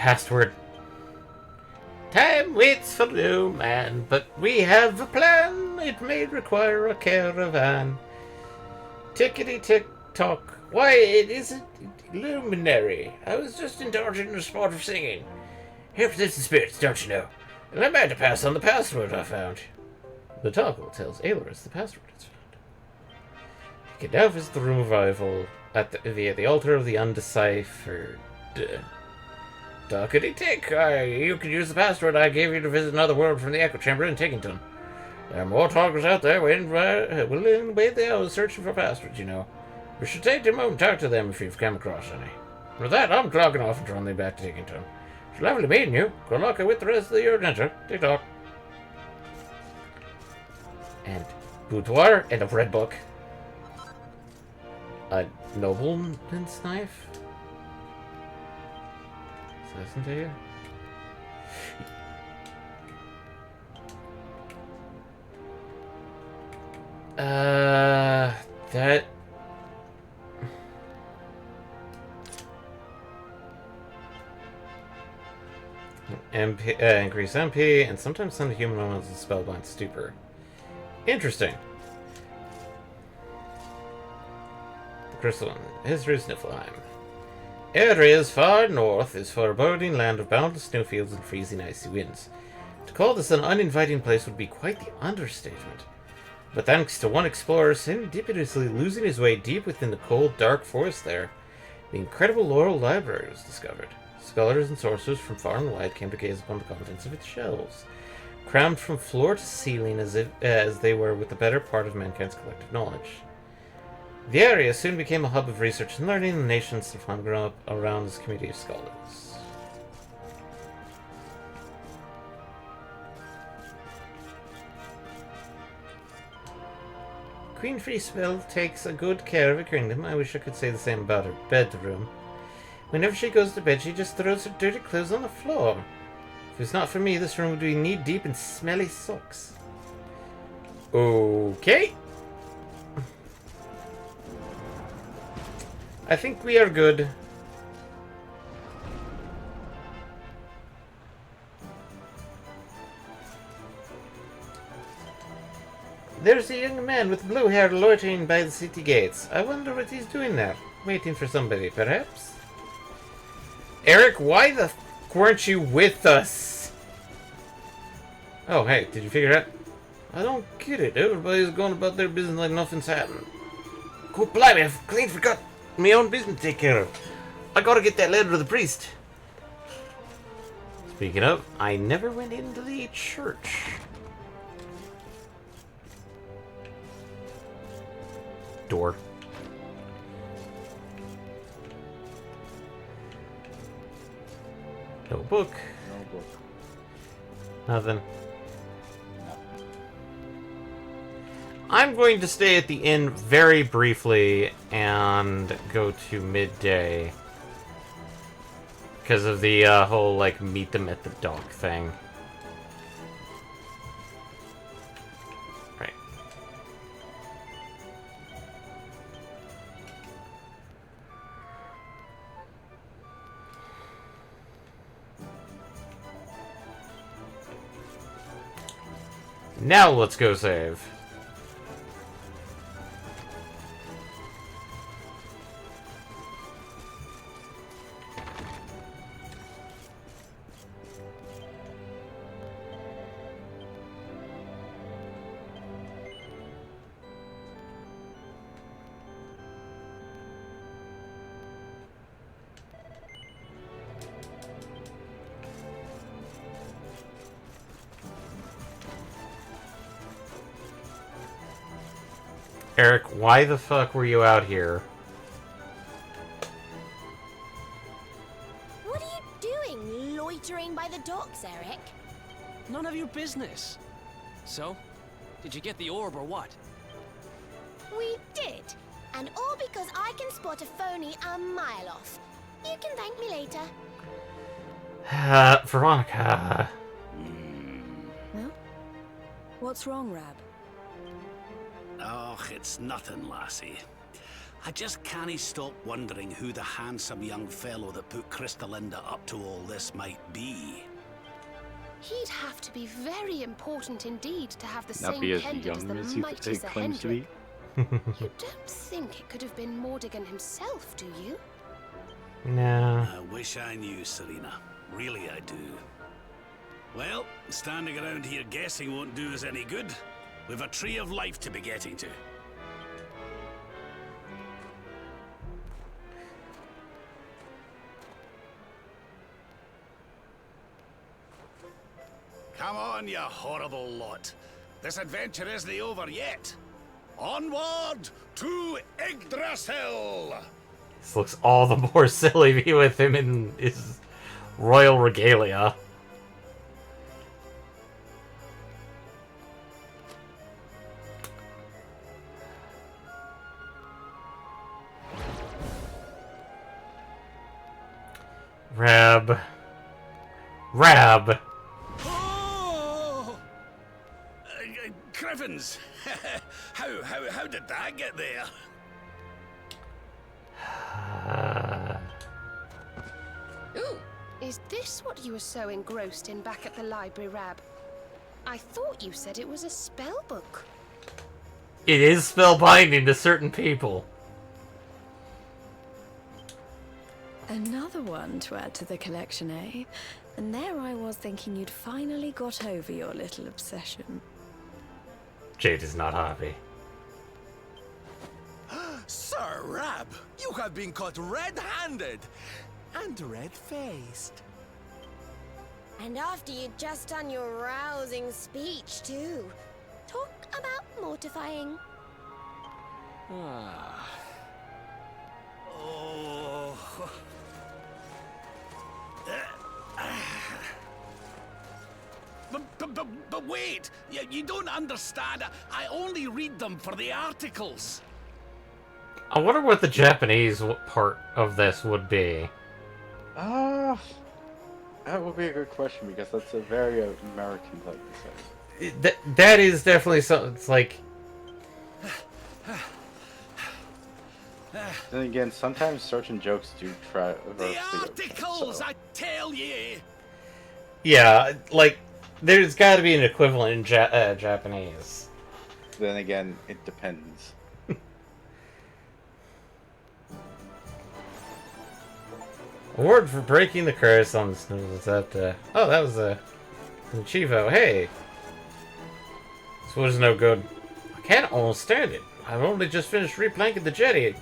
password. Time waits for no man, but we have a plan. It may require a caravan. Tickety-tick-tock. Why, it isn't luminary. I was just indulging in the sport of singing. Helps the spirits, don't you know? And I'm about to pass on the password I found. The toggle tells Aelorus the password is found. He can now visit the room of arrival via the altar of the undeciphered. Talkity-tick. You can use the password I gave you to visit another world from the echo chamber in Tickington. There are more talkers out there willing to wait the hours searching for passwords, you know. We should take a moment to talk to them if you've come across any. With that, I'm clocking off and running back to Tickington. It's lovely meeting you. Good luck with the rest of your adventure. Tick-tock. And boudoir and a red book. A nobleman's knife. Listen to you. That. MP, increase MP, and sometimes send a human moments of spellbound stupor. Interesting. The crystal history of Sniffelheim. Areas far north is foreboding land of boundless snowfields and freezing icy winds. To call this an uninviting place would be quite the understatement. But thanks to one explorer serendipitously losing his way deep within the cold, dark forest there, the incredible Laurel Library was discovered. Scholars and sorcerers from far and wide came to gaze upon the contents of its shelves, crammed from floor to ceiling as they were with the better part of mankind's collective knowledge. The area soon became a hub of research and learning, and the nations that formed up around this community of scholars. Queen Freespell takes a good care of her kingdom. I wish I could say the same about her bedroom. Whenever she goes to bed, she just throws her dirty clothes on the floor. If it's not for me, this room would be knee-deep in smelly socks. Okay. I think we are good. There's a young man with blue hair loitering by the city gates. I wonder what he's doing there. Waiting for somebody, perhaps? Eric, why the f weren't you with us? Oh, hey, did you figure it out? I don't get it. Everybody's going about their business like nothing's happened. Good blimey, I've clean forgot my own business to take care of. I gotta get that letter to the priest. Speaking of, I never went into the church. Door. No book. No book. Nothing. I'm going to stay at the inn very briefly and go to midday. Because of the whole, like, meet them at the dock thing. Right. Now let's go save. Eric, why the fuck were you out here? What are you doing, loitering by the docks, Eric? None of your business. So, did you get the orb or what? We did. And all because I can spot a phony a mile off. You can thank me later. Veronica. No? What's wrong, Rab? Oh, it's nothing, lassie. I just can't stop wondering who the handsome young fellow that put Crystalinda up to all this might be. He'd have to be very important indeed to have the Not same be as pendant as young the as he mighty Sir claims to be. Hendrik. You don't think it could have been Mordigan himself, do you? No. I wish I knew, Serena. Really, I do. Well, standing around here guessing won't do us any good. We've a tree of life to be getting to. Come on, you horrible lot. This adventure isn't over yet. Onward to Yggdrasil! This looks all the more silly with him in his royal regalia. Rab. Oh! Crivens! how did that get there? Ooh, is this what you were so engrossed in back at the library, Rab? I thought you said it was a spell book. It is spellbinding to certain people. Another one to add to the collection, eh? And there I was thinking you'd finally got over your little obsession. Jade is not happy. Sir Rab, you have been caught red-handed and red-faced. And after you'd just done your rousing speech, too. Talk about mortifying. Ah. Oh. But wait! You don't understand. I only read them for the articles. I wonder what the Japanese part of this would be. That would be a good question because that's a very American thing to say. That is definitely something. It's like. Then again, sometimes certain jokes do traverse The articles, so. I tell ye. Yeah, like there's got to be an equivalent in Japanese. Then again, it depends. Award for breaking the curse on that. Oh, that was an Chivo. Hey, this was no good. I can't almost stand it. I've only just finished replanking the jetty,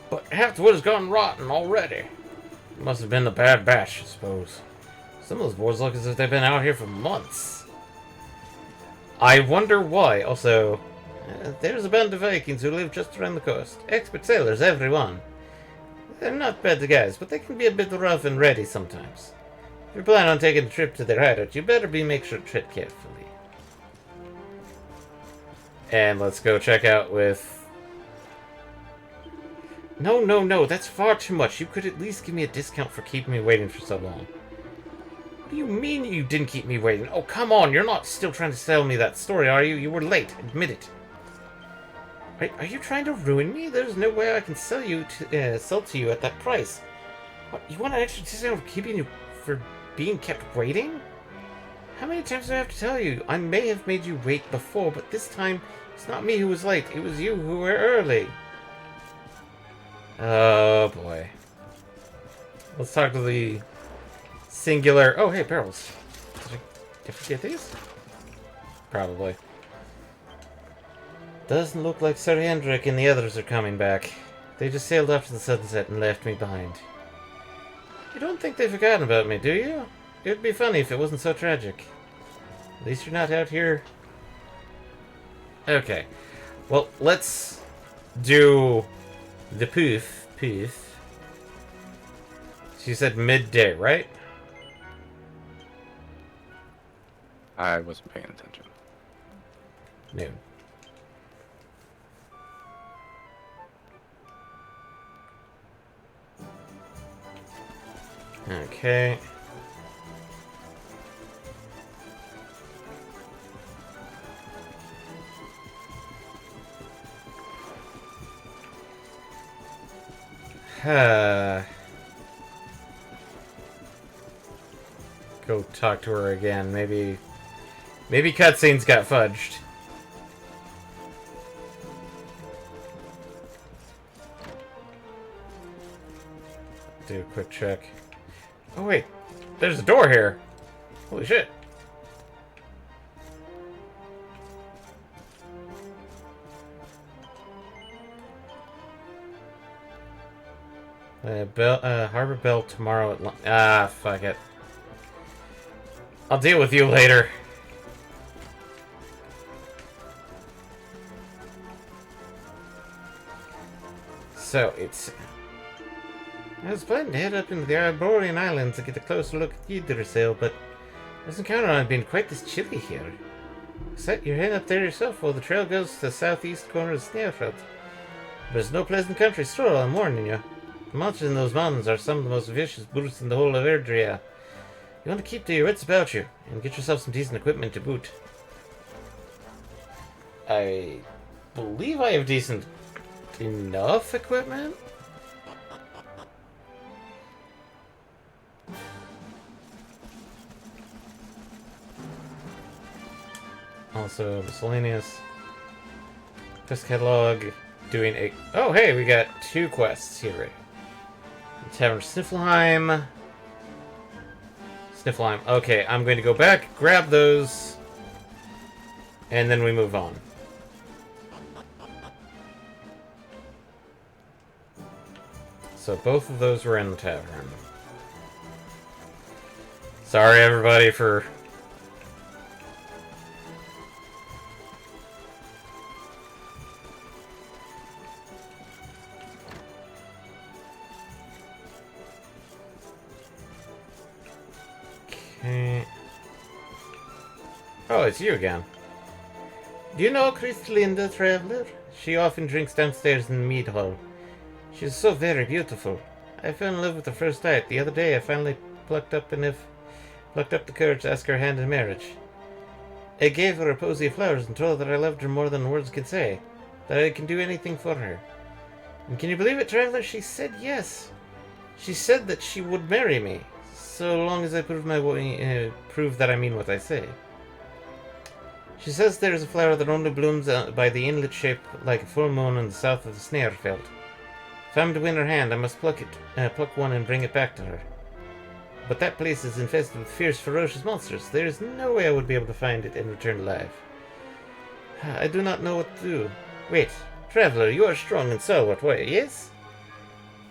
but half the wood has gone rotten already. It must have been the bad batch, I suppose. Some of those boards look as if they've been out here for months. I wonder why. Also, there's a band of Vikings who live just around the coast. Expert sailors, everyone. They're not bad guys, but they can be a bit rough and ready sometimes. If you plan on taking a trip to their hideout, you better make sure to tread carefully. And let's go check out with... No, that's far too much. You could at least give me a discount for keeping me waiting for so long. What do you mean you didn't keep me waiting? Oh, come on, you're not still trying to sell me that story, are you? You were late, admit it. Are you trying to ruin me? There's no way I can sell to you at that price. What, you want an extra discount for being kept waiting? How many times do I have to tell you? I may have made you wait before, but this time it's not me who was late. It was you who were early. Oh boy. Let's talk to the singular. Oh hey, barrels. Did I forget these? Probably. Doesn't look like Sir Hendrik and the others are coming back. They just sailed after the sunset and left me behind. You don't think they've forgotten about me, do you? It'd be funny if it wasn't so tragic. At least you're not out here. Okay. Well, let's do the poof. She said midday, right? I wasn't paying attention. Noon. Okay. Go talk to her again. Maybe cutscenes got fudged. Do a quick check. Oh wait, there's a door here. Holy shit. Harbor Bell tomorrow at lunch. Ah, fuck it. I'll deal with you later. So, it's... I was planning to head up into the Arborian Islands to get a closer look at Yggdrasil, but I wasn't counting on it being quite this chilly here. Set your head up there yourself while the trail goes to the southeast corner of Snæfell. There's no pleasant country stroll, I'm warning you. The monsters in those mountains are some of the most vicious brutes in the whole of Erdrea. You want to keep your wits about you, and get yourself some decent equipment to boot. I believe I have decent enough equipment? Also, miscellaneous. Quest catalog. Doing a... Oh, hey, we got 2 quests here. Tavern Sniflheim. Sniflheim. Okay, I'm going to go back, grab those, and then we move on. So both of those were in the tavern. Sorry, everybody, for... Okay. Oh, it's you again. Do you know Christlinda, traveler? She often drinks downstairs in the mead hall. She's so very beautiful. I fell in love with her first sight. The other day I finally plucked up the courage to ask her hand in marriage. I gave her a posy of flowers and told her that I loved her more than words could say. That I can do anything for her. And can you believe it, traveler? She said yes. She said that she would marry me. So long as I prove that I mean what I say. She says there is a flower that only blooms by the inlet shaped like a full moon in the south of the Snærfell. If I'm to win her hand, I must pluck one and bring it back to her. But that place is infested with fierce, ferocious monsters. There is no way I would be able to find it and return alive. I do not know what to do. Wait, traveler, you are strong in stalwart way, yes?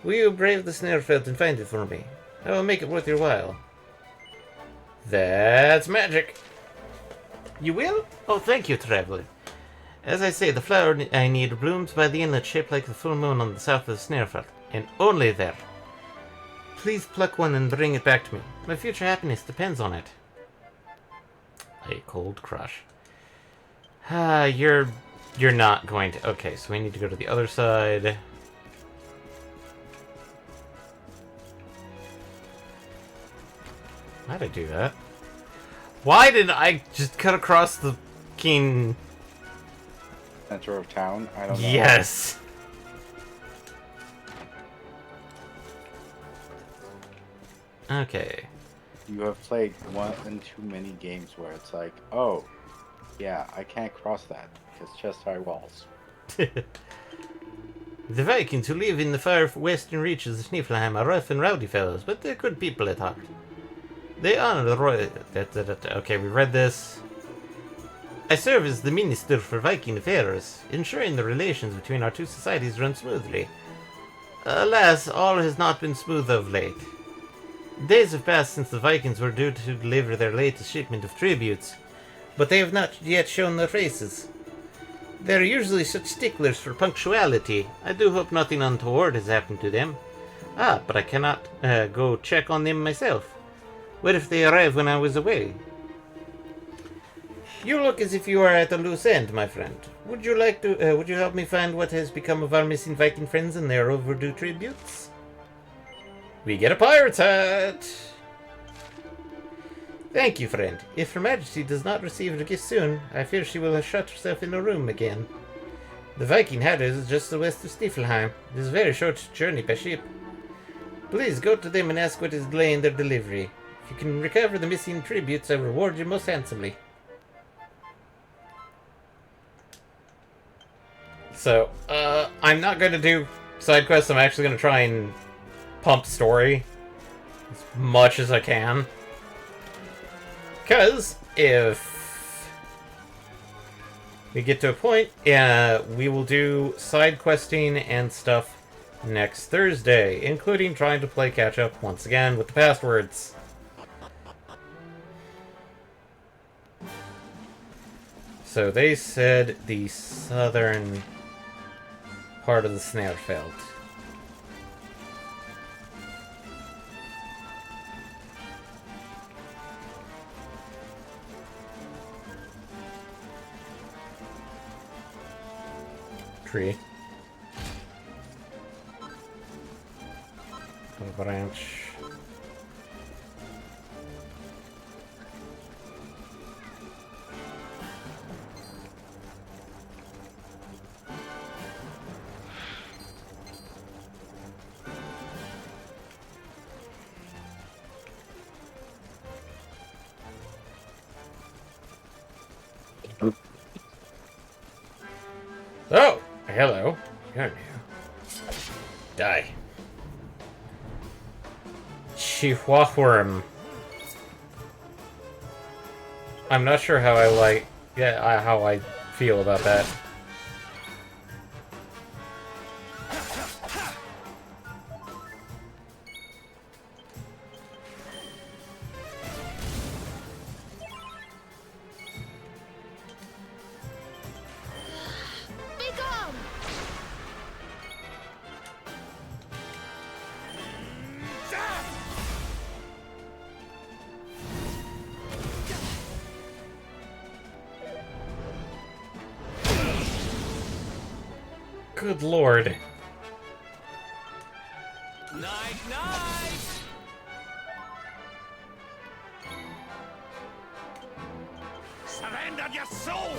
Will you brave the Snærfell and find it for me? I will make it worth your while. That's magic. You will? Oh, thank you, traveler. As I say, the flower I need blooms by the inlet shaped like the full moon on the south of the Snærfell, and only there. Please pluck one and bring it back to me. My future happiness depends on it. A cold crush. You're not going to... Okay, so we need to go to the other side. Why'd I do that? Why did I just cut across the fucking... Center of town? I don't know. Yes! Okay. You have played one and too many games where it's like, oh, yeah, I can't cross that because chest high walls. The Vikings who live in the far western reaches of Sniflheim are rough and rowdy fellows, but they're good people at heart. They honor the royal... Okay, we read this. I serve as the minister for Viking affairs, ensuring the relations between our two societies run smoothly. Alas, all has not been smooth of late. Days have passed since the Vikings were due to deliver their latest shipment of tributes, but they have not yet shown their faces. They are usually such sticklers for punctuality. I do hope nothing untoward has happened to them. But I cannot go check on them myself. What if they arrive when I was away? You look as if you are at a loose end, my friend. Would you like to, would you help me find what has become of our missing Viking friends and their overdue tributes? We get a pirate's hat! Thank you, friend. If Her Majesty does not receive her gift soon, I fear she will have shut herself in a room again. The Viking hat is just west of Sniflheim. It is a very short journey by ship. Please go to them and ask what is delaying their delivery. If you can recover the missing tributes, I reward you most handsomely. So, I'm not going to do side quests. I'm actually going to try and pump story as much as I can. Because if we get to a point, we will do side questing and stuff next Thursday, including trying to play catch up once again with the passwords. So they said the southern part of the Snarefeld. Tree. A branch. Oh, hello. You're new. Die. Chihuahuarum. I'm not sure how how I feel about that. Good lord. Night, night! Surrender your soul!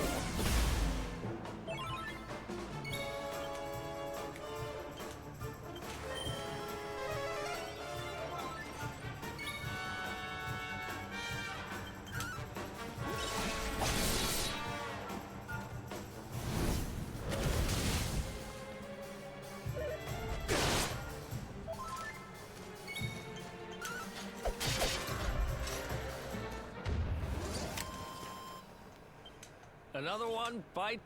Another one bite.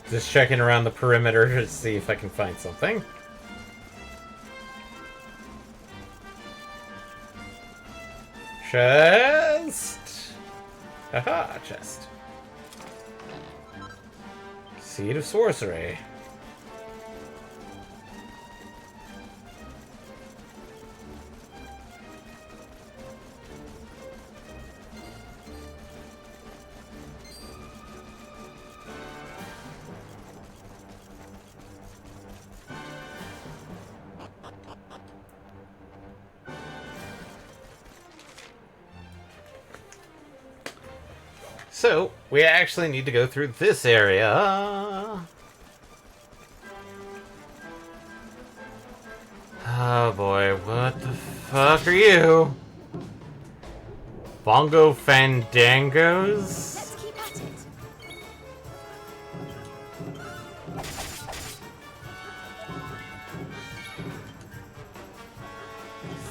Just checking around the perimeter to see if I can find something. Chest! Haha, chest. Seed of Sorcery. So, we actually need to go through this area. Oh boy, what the fuck are you? Bongo Fandangos? Let's keep at it.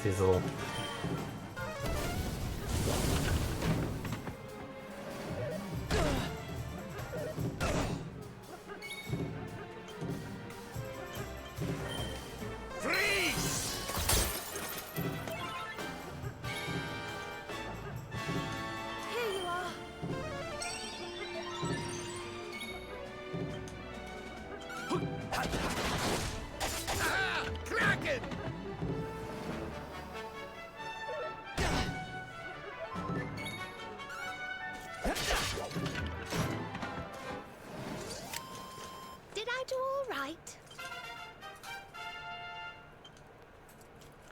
These little... Here you are. Kraken! Did I do all right?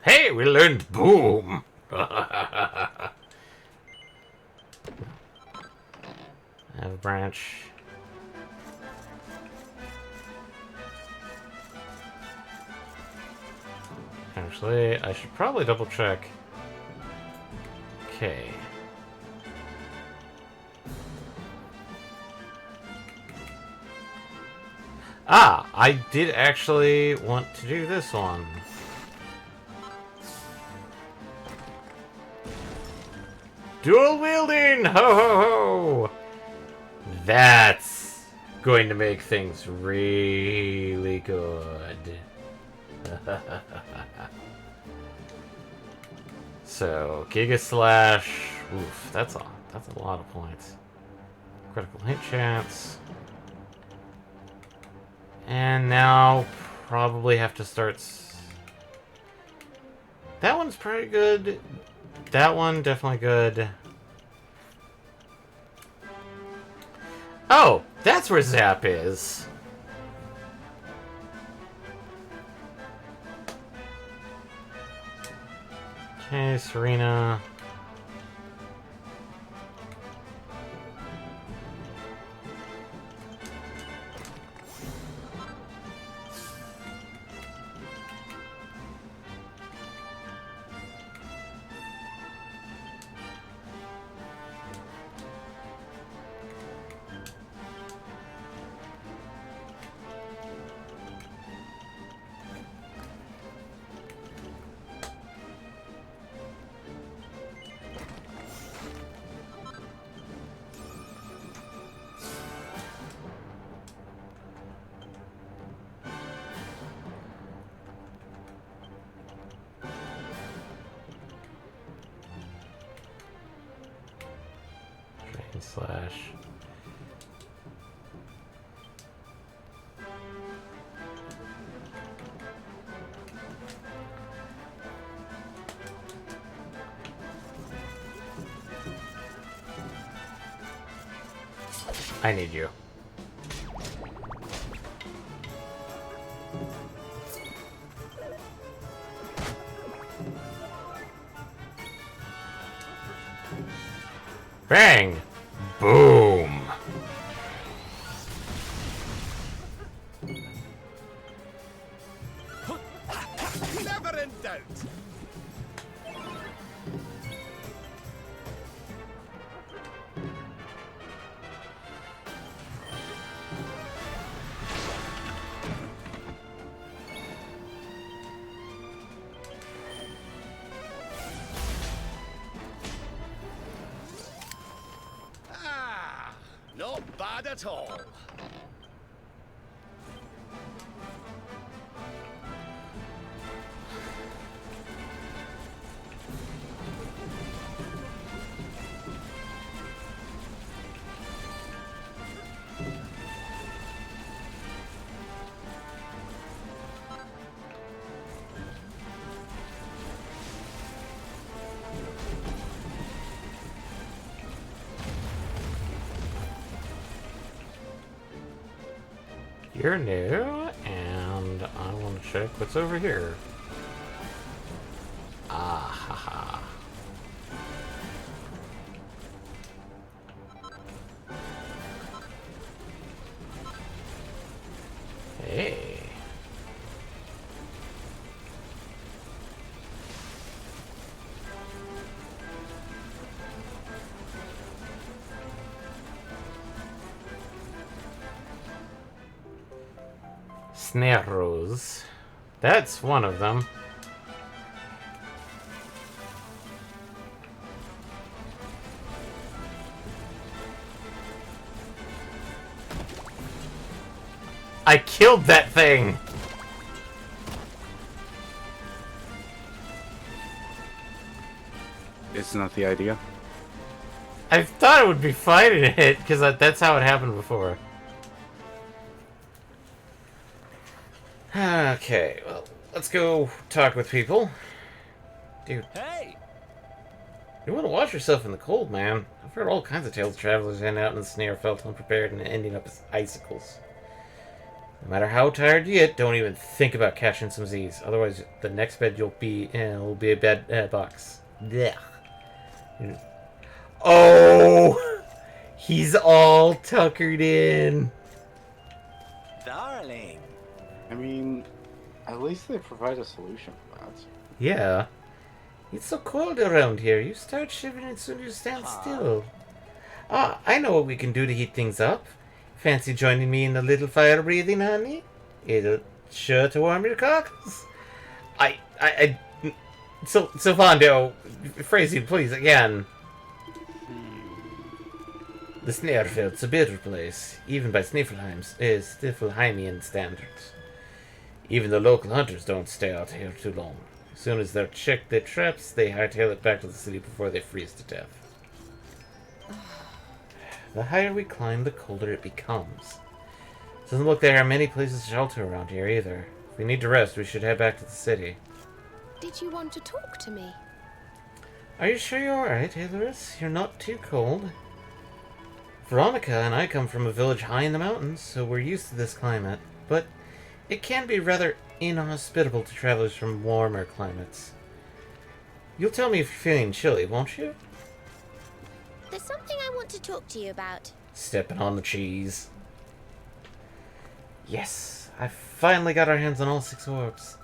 Hey, we learned Boom! Have a branch. Actually, I should probably double check. Okay. Ah, I did actually want to do this one. Dual wielding! Ho ho ho! That's going to make things really good. So, Giga Slash. Oof, that's a lot of points. Critical hit chance. And now probably have to start. That one's pretty good. That one definitely good. Oh, that's where Zap is. Okay, Serena. Slash. I need you. Bang! Boom! Never in doubt. Not bad at all. You're new, and I want to check what's over here. Ah, haha. Hey. Snaros. That's one of them. I killed that thing! It's not the idea. I thought it would be fighting it, because that's how it happened before. Okay, well, let's go talk with people. Dude. Hey! You want to watch yourself in the cold, man. I've heard all kinds of tales of travelers heading out in the snare, felt unprepared, and ending up as icicles. No matter how tired you get, don't even think about catching some Z's. Otherwise, the next bed you'll be in will be a bed box. Blech. Oh! He's all tuckered in. Darling. I mean, at least they provide a solution for that. Yeah. It's so cold around here. You start shivering as soon as you stand still. Ah, I know what we can do to heat things up. Fancy joining me in a little fire breathing, honey? It'll sure to warm your cockles. Sylvando, phrasing, please, again. The Snarefeld's a bitter place, even by Sniffelheimian standards. Even the local hunters don't stay out here too long. As soon as they're checked their traps, they hightail it back to the city before they freeze to death. The higher we climb, the colder it becomes. Doesn't look there are many places to shelter around here either. If we need to rest, we should head back to the city. Did you want to talk to me? Are you sure you're alright, Hilarious? You're not too cold? Veronica and I come from a village high in the mountains, so we're used to this climate, but it can be rather inhospitable to travelers from warmer climates. You'll tell me if you're feeling chilly, won't you? There's something I want to talk to you about. Stepping on the cheese. Yes, I finally got our hands on all 6 orbs.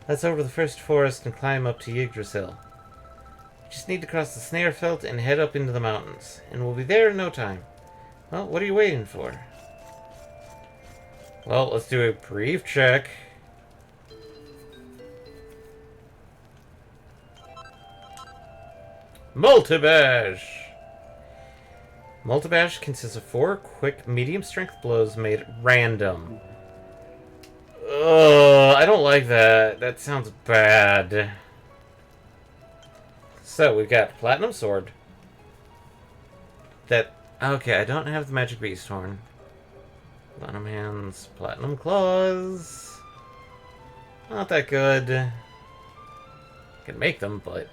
Let's over the first forest and climb up to Yggdrasil. We just need to cross the Snarefelt and head up into the mountains, and we'll be there in no time. Well, what are you waiting for? Well, let's do a brief check. Multibash! Multibash consists of 4 quick, medium-strength blows made at random. Ugh, I don't like that. That sounds bad. So, we've got Platinum Sword. Okay, I don't have the Magic Beast Horn. Platinum Hands, Platinum Claws. Not that good. I can make them, but...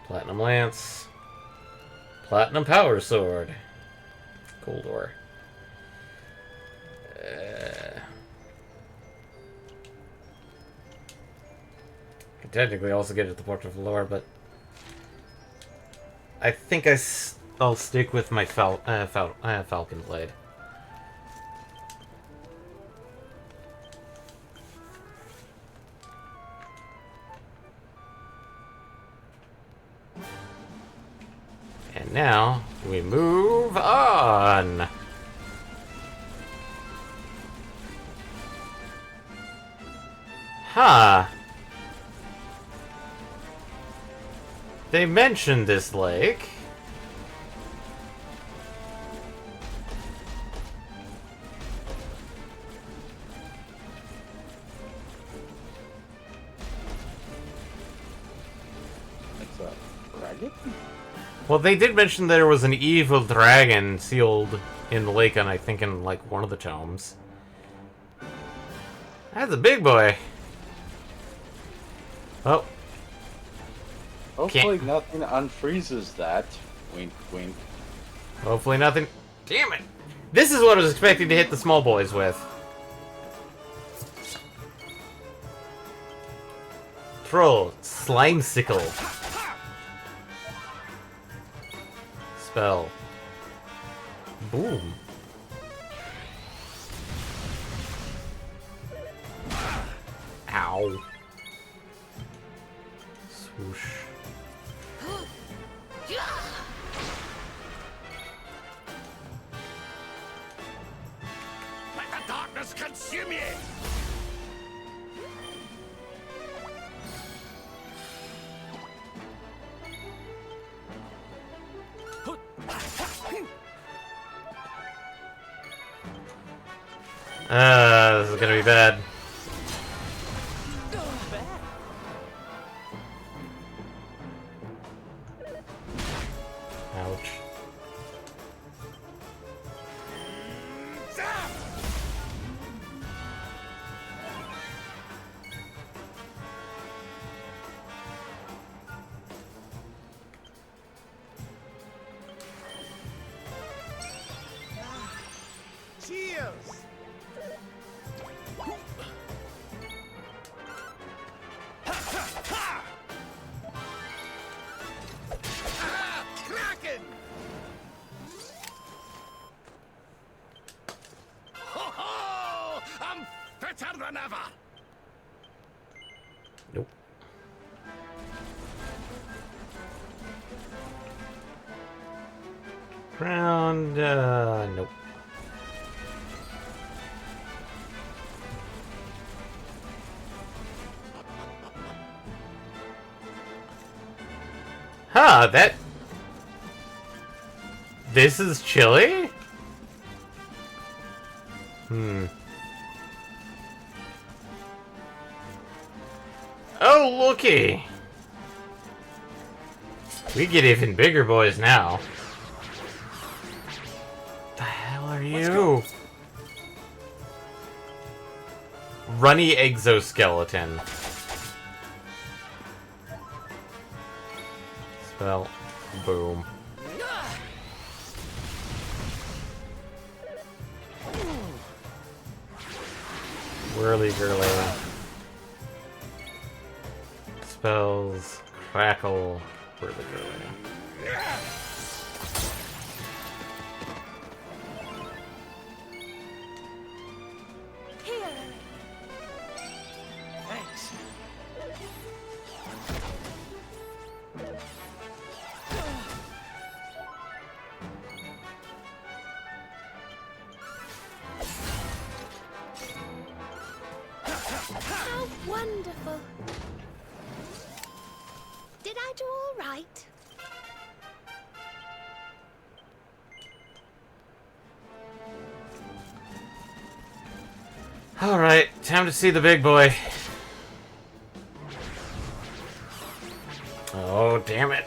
Platinum Lance. Platinum Power Sword. Cold Ore. Can technically also get it at the Portrait of Lore, but I think I'll stick with my Falcon Blade. And now we move on. Huh. They mentioned this lake. It's a dragon? Well, they did mention there was an evil dragon sealed in the lake, and I think in, like, one of the tomes. That's a big boy. Oh. Hopefully nothing unfreezes that. Wink, wink. Hopefully nothing... Damn it! This is what I was expecting to hit the small boys with. Troll. Slime Sickle. Spell. Boom. Ow. Swoosh. Let the darkness consume you! This is gonna be bad. Ouch. Cheers! I'm fitter than ever. Nope. Round, nope. Huh, that... This is chili? Hmm. Oh, looky! We get even bigger boys now. The hell are you? Runny exoskeleton. Spell. Boom. Whirly girly. Spells. Crackle. Whirly girly. Thanks. How wonderful. Did I do all right? Alright, time to see the big boy. Oh, damn it.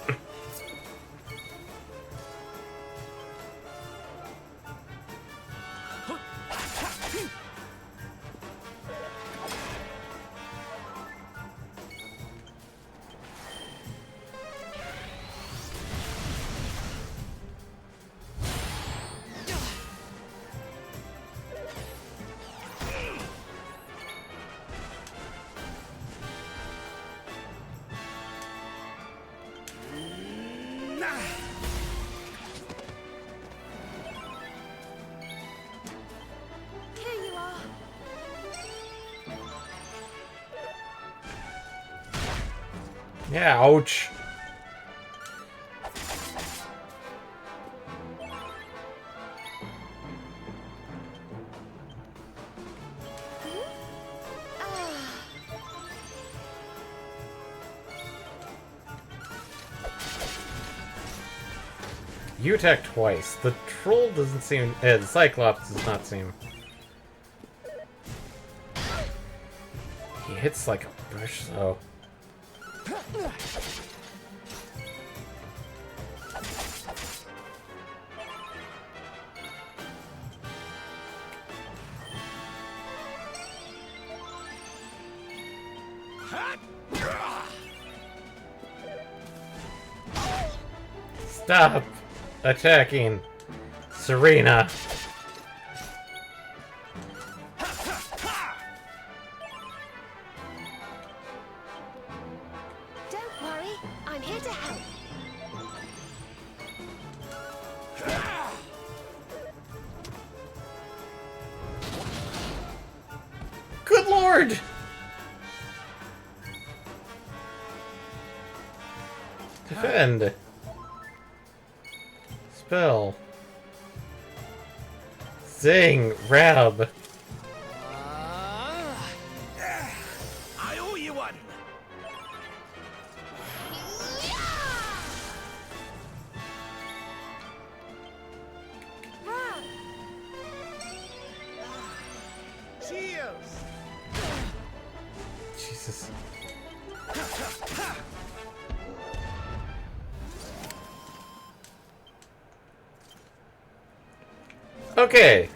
Here you are. Yeah, ouch. You attack twice. The troll doesn't seem... the Cyclops does not seem... He hits like a bush, though. Stop attacking Serena. Don't worry, I'm here to help. Good lord! Defend. Spell. Zing. Rab. I owe you one. Cheers. Jesus. Okay.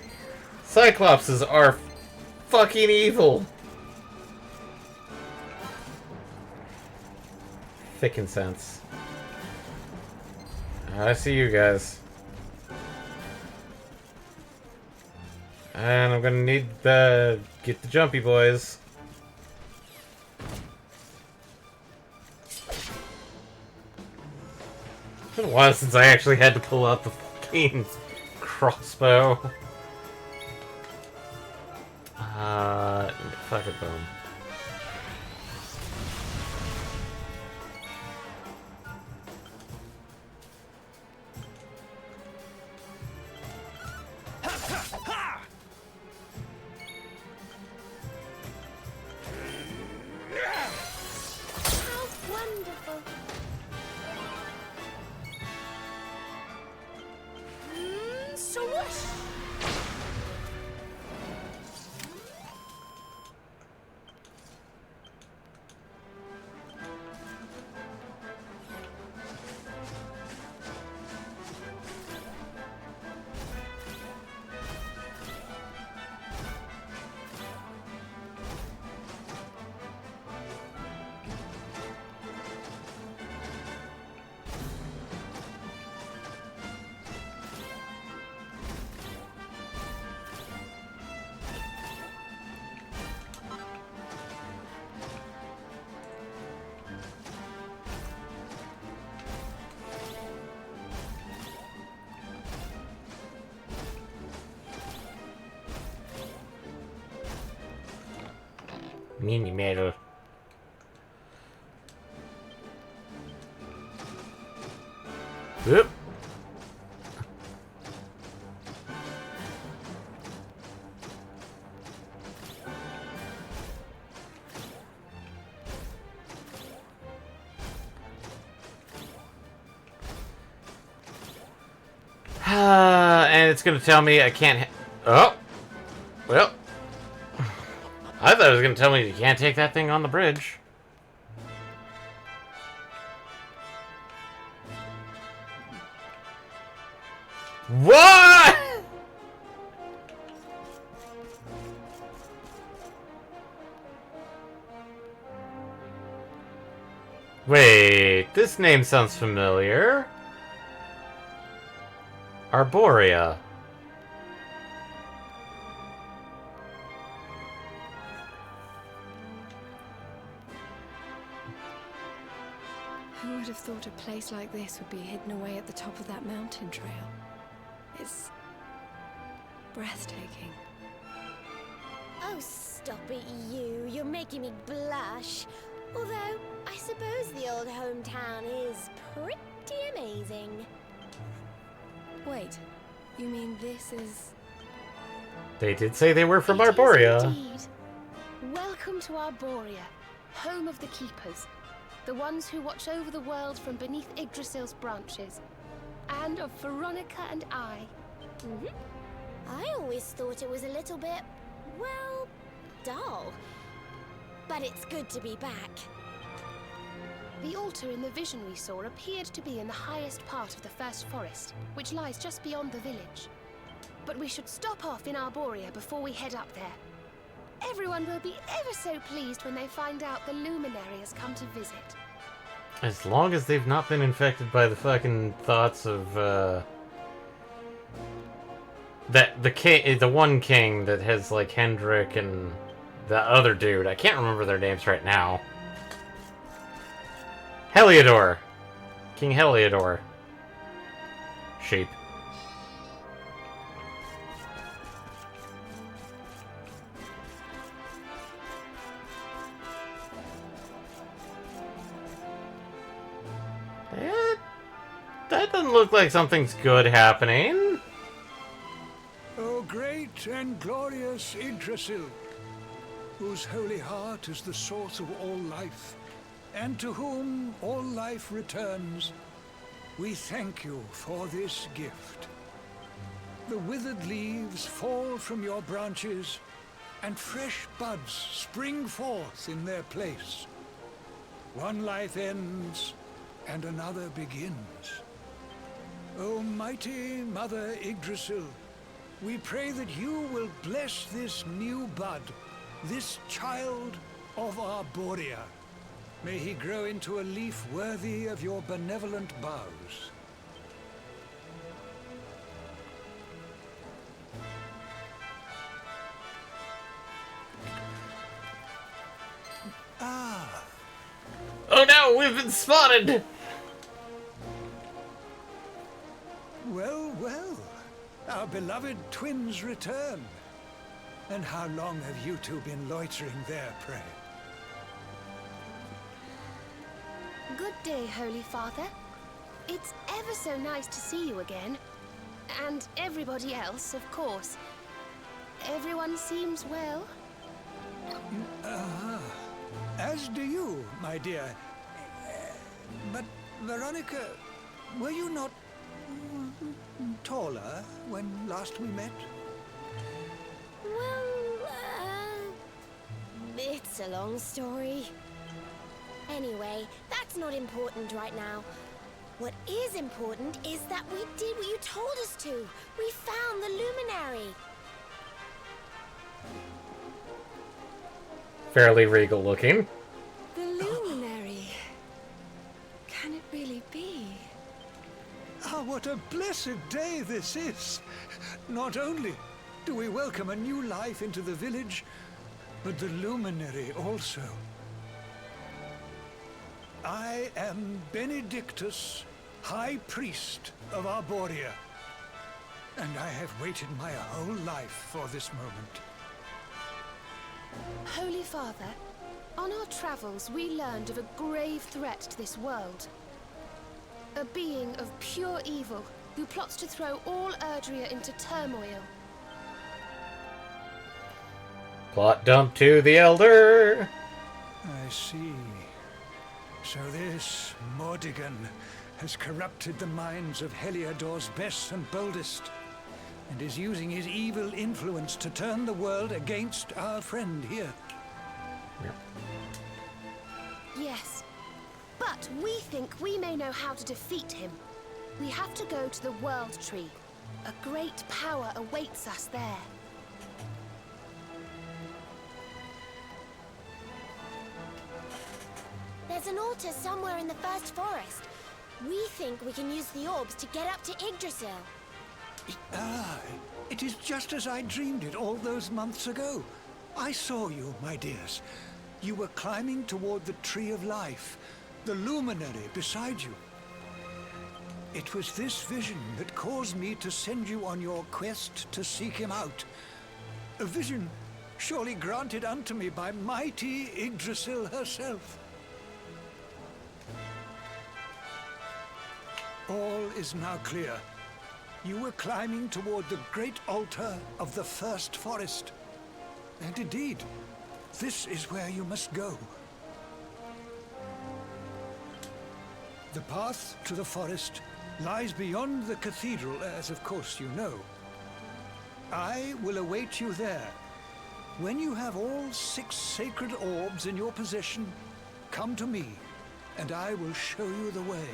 Cyclopses are fucking evil. Thick sense. I see you guys. And I'm gonna need the... get the jumpy boys. It's been a while since I actually had to pull out the fucking crossbow. Fuck it, boom. How wonderful. Swoosh! Mini metal. Oop. And it's gonna tell me I can't. Oh, well. I thought it was gonna tell me you can't take that thing on the bridge. What? Wait, this name sounds familiar. Arborea. Who would have thought a place like this would be hidden away at the top of that mountain trail? It's breathtaking. Oh, stop it, you. You're making me blush. Although, I suppose the old hometown is pretty amazing. Wait, you mean this is... They did say they were from It is Arborea. indeed. Welcome to Arborea, home of the Keepers, the ones who watch over the world from beneath Yggdrasil's branches, and of Veronica and I. I always thought it was a little bit, well, dull. But it's good to be back. The altar in the vision we saw appeared to be in the highest part of the First Forest, which lies just beyond the village. But we should stop off in Arborea before we head up there. Everyone will be ever so pleased when they find out the luminary has come to visit. As long as they've not been infected by the fucking thoughts of, that the one king that has, like, Hendrik and the other dude. I can't remember their names right now. Heliodor. King Heliodor. Sheep. That doesn't look like something's good happening. O great and glorious Yggdrasil, whose holy heart is the source of all life, and to whom all life returns, we thank you for this gift. The withered leaves fall from your branches, and fresh buds spring forth in their place. One life ends, and another begins. O mighty Mother Yggdrasil, we pray that you will bless this new bud, this child of Arborea. May he grow into a leaf worthy of your benevolent boughs. Ah! Oh no, we've been spotted! Well, well, our beloved twins return. And how long have you two been loitering there, pray? Good day, Holy Father. It's ever so nice to see you again. And everybody else, of course. Everyone seems well. As do you, my dear. But, Veronica, were you not taller when last we met? Well, it's a long story. Anyway, that's not important right now. What is important is that we did what you told us to. We found the luminary. Fairly regal looking. The luminary. Can it really be? Ah, what a blessed day this is! Not only do we welcome a new life into the village, but the luminary also. I am Benedictus, High Priest of Arborea, and I have waited my whole life for this moment. Holy Father, on our travels we learned of a grave threat to this world. A being of pure evil who plots to throw all Erdrea into turmoil. Plot dump to the Elder! I see. So this Mordigan has corrupted the minds of Heliodor's best and boldest, and is using his evil influence to turn the world against our friend here. Yep. Yes, but we think we may know how to defeat him. We have to go to the World Tree. A great power awaits us there. There's an altar somewhere in the First Forest. We think we can use the orbs to get up to Yggdrasil. It is just as I dreamed it all those months ago. I saw you, my dears. You were climbing toward the Tree of Life, the luminary beside you. It was this vision that caused me to send you on your quest to seek him out. A vision surely granted unto me by mighty Yggdrasil herself. All is now clear. You were climbing toward the great altar of the First Forest. And indeed, this is where you must go. The path to the forest lies beyond the cathedral, as of course you know. I will await you there. When you have all 6 sacred orbs in your possession, come to me, and I will show you the way.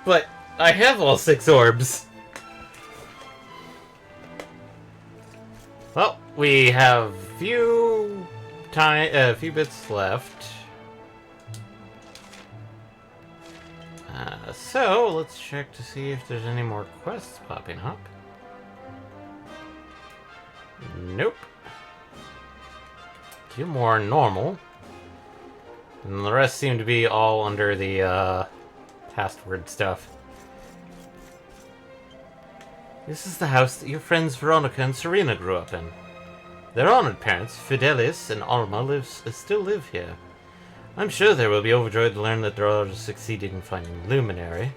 But I have all 6 orbs. Well, we have few bits left. So let's check to see if there's any more quests popping up. Nope. 2 more normal. And the rest seem to be all under the password stuff. This is the house that your friends Veronica and Serena grew up in. Their honored parents, Fidelis and Alma, still live here. I'm sure they will be overjoyed to learn that their daughter succeeded in finding Luminary.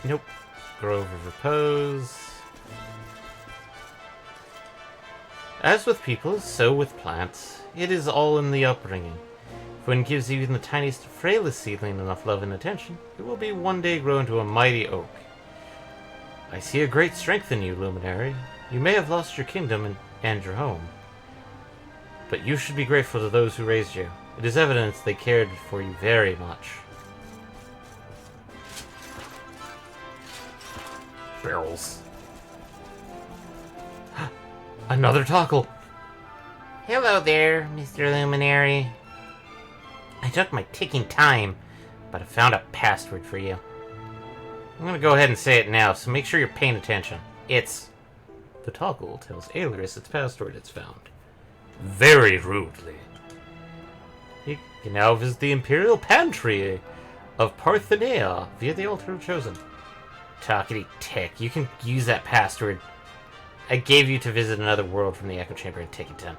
Nope. Grove of Repose. As with people, so with plants. It is all in the upbringing. If one gives even the tiniest, frailest seedling enough love and attention, it will be one day grow into a mighty oak. I see a great strength in you, Luminary. You may have lost your kingdom and your home, but you should be grateful to those who raised you. It is evidence they cared for you very much. Barrels. Another toggle. Hello there, Mr. Luminary. I took my ticking time, but I found a password for you. I'm gonna go ahead and say it now, so make sure you're paying attention. It's... The toggle tells Aliris its password it's found. Very rudely. You can now visit the Imperial Pantry of Parthenia via the altar chosen. Talkity tick, you can use that password I gave you to visit another world from the Echo Chamber in Tickyton.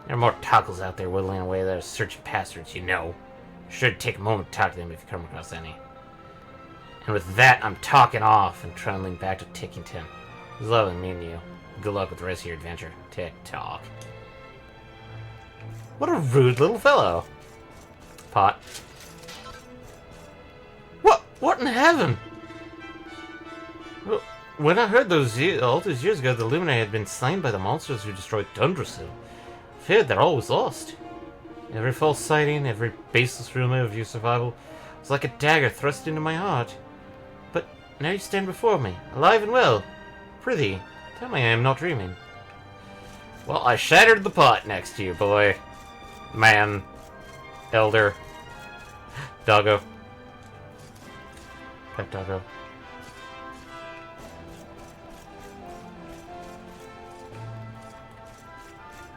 There are more toggles out there whittling away that are searching passwords, you know. Should take a moment to talk to them if you come across any. And with that, I'm talking off and trundling back to Tickington. It was lovely meeting you. Good luck with the rest of your adventure. Tick-tock. What a rude little fellow. Pot. What in heaven? Well, when I heard all those years ago the Luminary had been slain by the monsters who destroyed Dundrasil, I feared that all was lost. Every false sighting, every baseless rumor of your survival was like a dagger thrust into my heart. But now you stand before me, alive and well. Prithee, tell me I am not dreaming. Well, I shattered the pot next to you, boy. Man. Elder. Doggo. Pet doggo.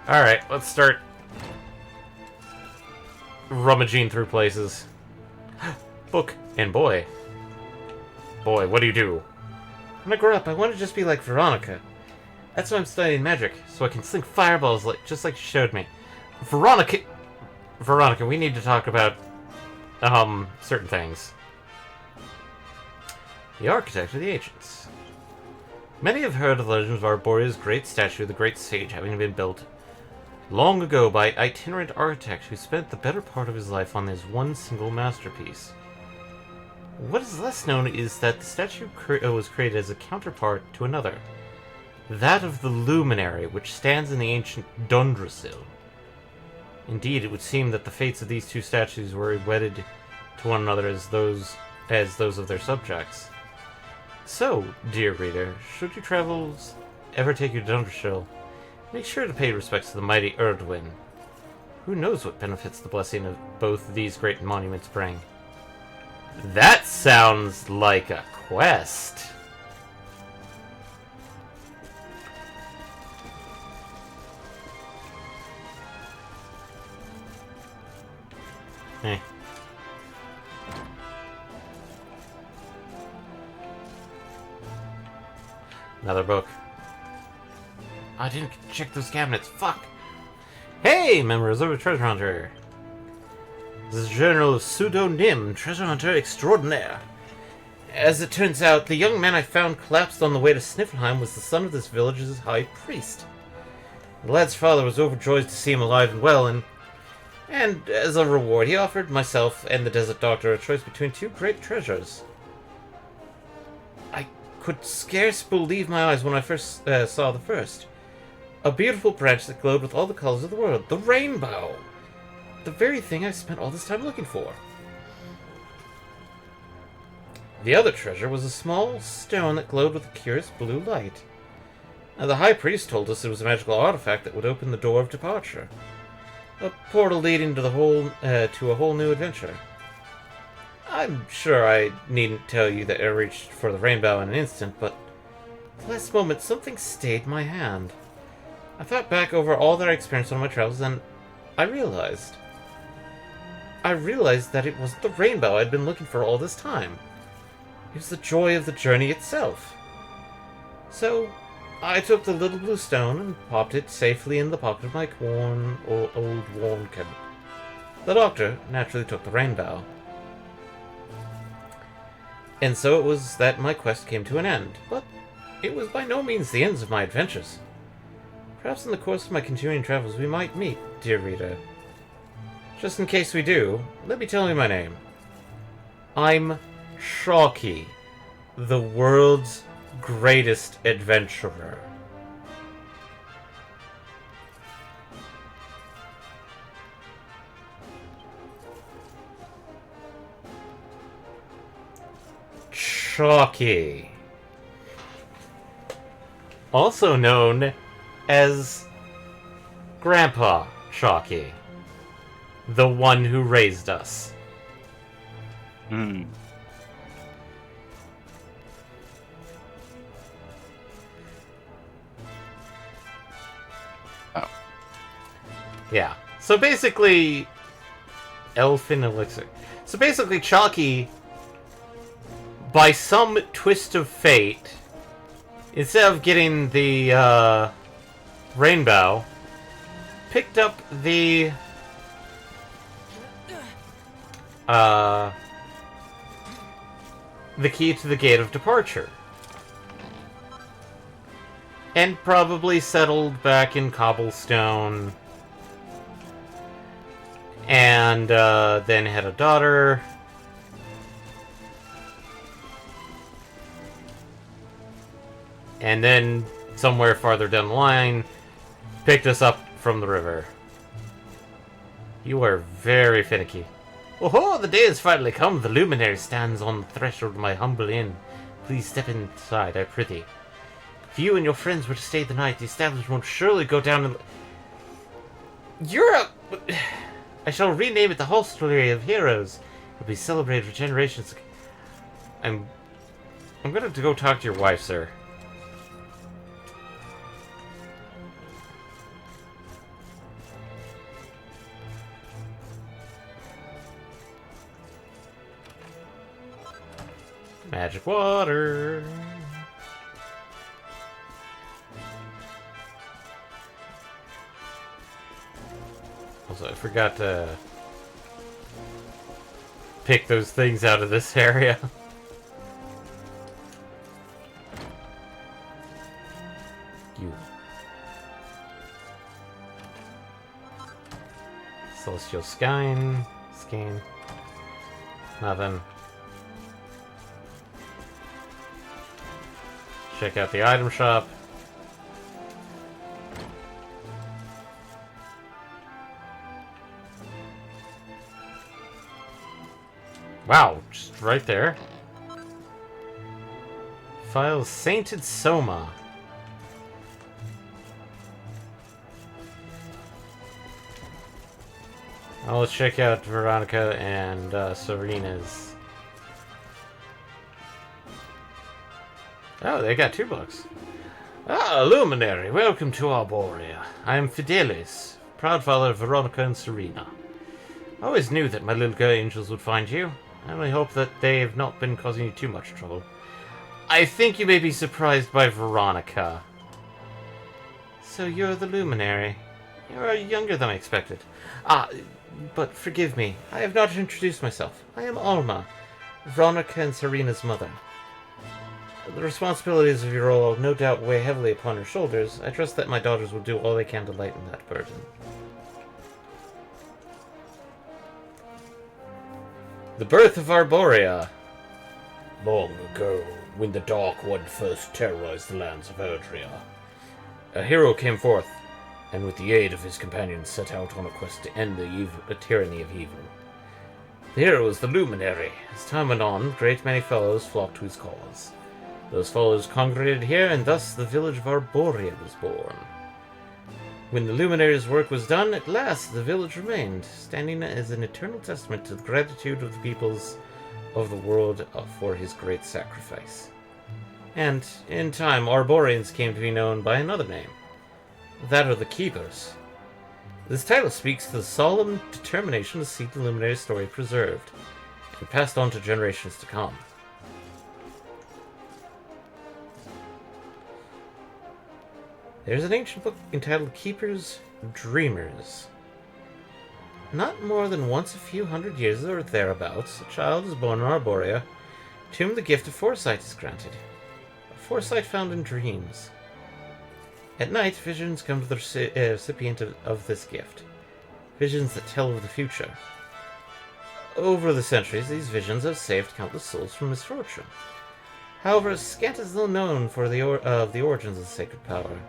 Alright, let's start rummaging through places. Book and boy. Boy, what do you do? When I grow up, I want to just be like Veronica. That's why I'm studying magic, so I can sling fireballs just like she showed me. Veronica, we need to talk about certain things. The architect of the ancients. Many have heard of the legend of Arboria's great statue, the great sage, having been built long ago by an itinerant architect who spent the better part of his life on this one single masterpiece. What is less known is that the statue was created as a counterpart to another, that of the Luminary, which stands in the ancient Dundrasil. Indeed, it would seem that the fates of these two statues were wedded to one another as those of their subjects. So, dear reader, should your travels ever take you to Dundrasil, make sure to pay respects to the mighty Erdwin. Who knows what benefits the blessing of both these great monuments bring? That sounds like a quest. Eh. Another book. I didn't check those cabinets. Fuck. Hey, members of the Treasure Hunter. This is General Pseudonym, Treasure Hunter Extraordinaire. As it turns out, the young man I found collapsed on the way to Sniffelheim was the son of this village's high priest. The lad's father was overjoyed to see him alive and well, and as a reward, he offered myself and the Desert Doctor a choice between two great treasures. I could scarce believe my eyes when I first saw the first. A beautiful branch that glowed with all the colors of the world. The rainbow! The very thing I spent all this time looking for. The other treasure was a small stone that glowed with a curious blue light. Now, the High Priest told us it was a magical artifact that would open the door of departure. A portal leading to a whole new adventure. I'm sure I needn't tell you that I reached for the rainbow in an instant, but at the last moment something stayed my hand. I thought back over all that I experienced on my travels, and I realized that it wasn't the rainbow I'd been looking for all this time. It was the joy of the journey itself. So, I took the little blue stone and popped it safely in the pocket of my old worn coat. The doctor naturally took the rainbow. And so it was that my quest came to an end, but it was by no means the end of my adventures. Perhaps in the course of my continuing travels we might meet, dear reader. Just in case we do, let me tell you my name. I'm Shocky, the world's greatest adventurer. Shocky. Also known as Grandpa Shocky. The one who raised us. Hmm. Yeah. So basically, elfin elixir. So basically, Chalky, by some twist of fate, instead of getting the rainbow, picked up the key to the Gate of Departure. And probably settled back in Cobblestone. And then had a daughter. And then, somewhere farther down the line, picked us up from the river. You are very finicky. Oh-ho, the day has finally come. The luminary stands on the threshold of my humble inn. Please step inside, I prithee. If you and your friends were to stay the night, the establishment would surely go down in... You're a... I shall rename it the Hostelry of Heroes. It will be celebrated for generations. I'm gonna have to go talk to your wife, sir. Magic water. Also, I forgot to pick those things out of this area. You. Celestial Skein. Nothing. Check out the item shop. Wow, just right there. Files Sainted Soma. Well, let's check out Veronica and Serena's. Oh, they got 2 books. Ah, Luminary, welcome to Arborea. I am Fidelis, proud father of Veronica and Serena. I always knew that my little girl angels would find you. I only hope that they have not been causing you too much trouble. I think you may be surprised by Veronica. So you're the Luminary. You're younger than I expected. But forgive me, I have not introduced myself. I am Alma, Veronica and Serena's mother. The responsibilities of your role no doubt weigh heavily upon your shoulders. I trust that my daughters will do all they can to lighten that burden. The birth of Arborea. Long ago, when the Dark One first terrorized the lands of Erdrea, a hero came forth, and with the aid of his companions set out on a quest to end the tyranny of evil. The hero was the Luminary. As time went on, a great many fellows flocked to his cause. Those fellows congregated here, and thus the village of Arborea was born. When the Luminary's work was done, at last the village remained, standing as an eternal testament to the gratitude of the peoples of the world for his great sacrifice. And, in time, Arboreans came to be known by another name, that of the Keepers. This title speaks to the solemn determination to see the Luminary's story preserved, and passed on to generations to come. There's an ancient book entitled Keepers, Dreamers. Not more than once a few hundred years or thereabouts, a child is born in Arborea, to whom the gift of foresight is granted. A foresight found in dreams. At night, visions come to the recipient of this gift. Visions that tell of the future. Over the centuries, these visions have saved countless souls from misfortune. However, scant is little known for the origins of the sacred power.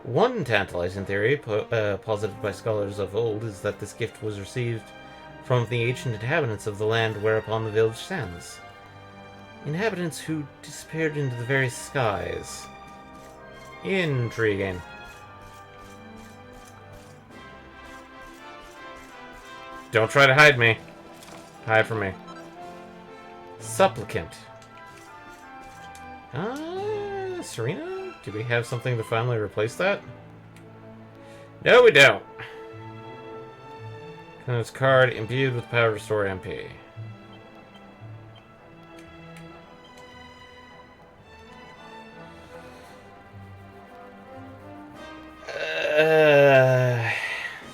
One tantalizing theory posited by scholars of old is that this gift was received from the ancient inhabitants of the land whereupon the village stands. Inhabitants who disappeared into the very skies. Intriguing. Don't try to hide me. Hide from me. Supplicant. Serena? Do we have something to finally replace that? No, we don't. This card imbued with power to restore MP.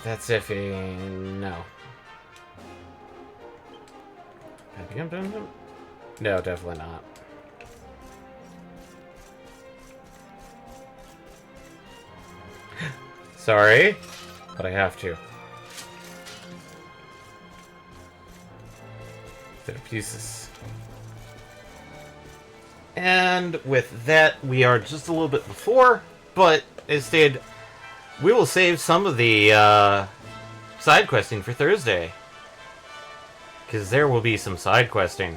That's iffy. No. No, definitely not. Sorry, but I have to. Therapesis. And with that, we are just a little bit before, but instead, we will save some of the side questing for Thursday. Because there will be some side questing.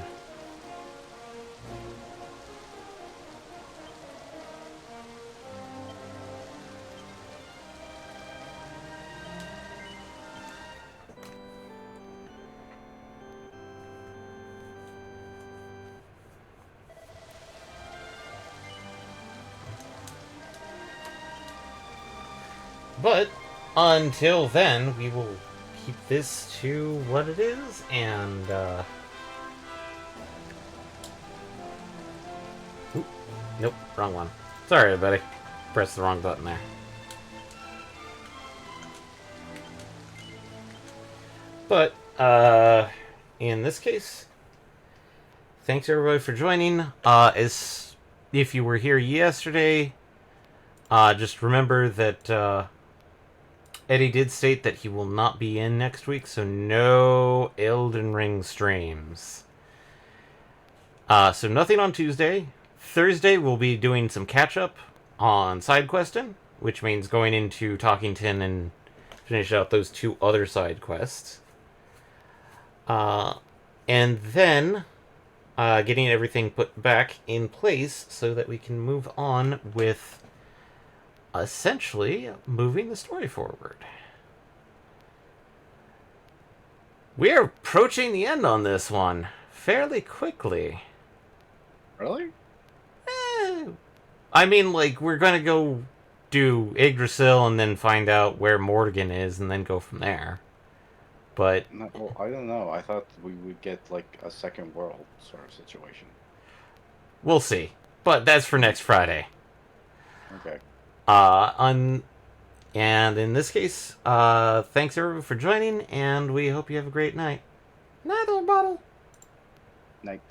But until then, we will keep this to what it is, and Oop, nope, wrong one. Sorry, everybody. Pressed the wrong button there. But, in this case, thanks everybody for joining. If you were here yesterday, just remember that, Eddie did state that he will not be in next week, so no Elden Ring streams. So nothing on Tuesday. Thursday, we'll be doing some catch-up on side questing, which means going into Talking Tin and finish out those 2 other side quests. And then getting everything put back in place so that we can move on with essentially moving the story forward. We are approaching the end on this one fairly quickly. Really? I mean, like, we're gonna go do Yggdrasil and then find out where Morgan is and then go from there. But No, well, I don't know. I thought we would get like a second world sort of situation. we'll see. But that's for next Friday. Okay. And in this case, thanks everyone for joining, and we hope you have a great night. Night, little bottle. Night.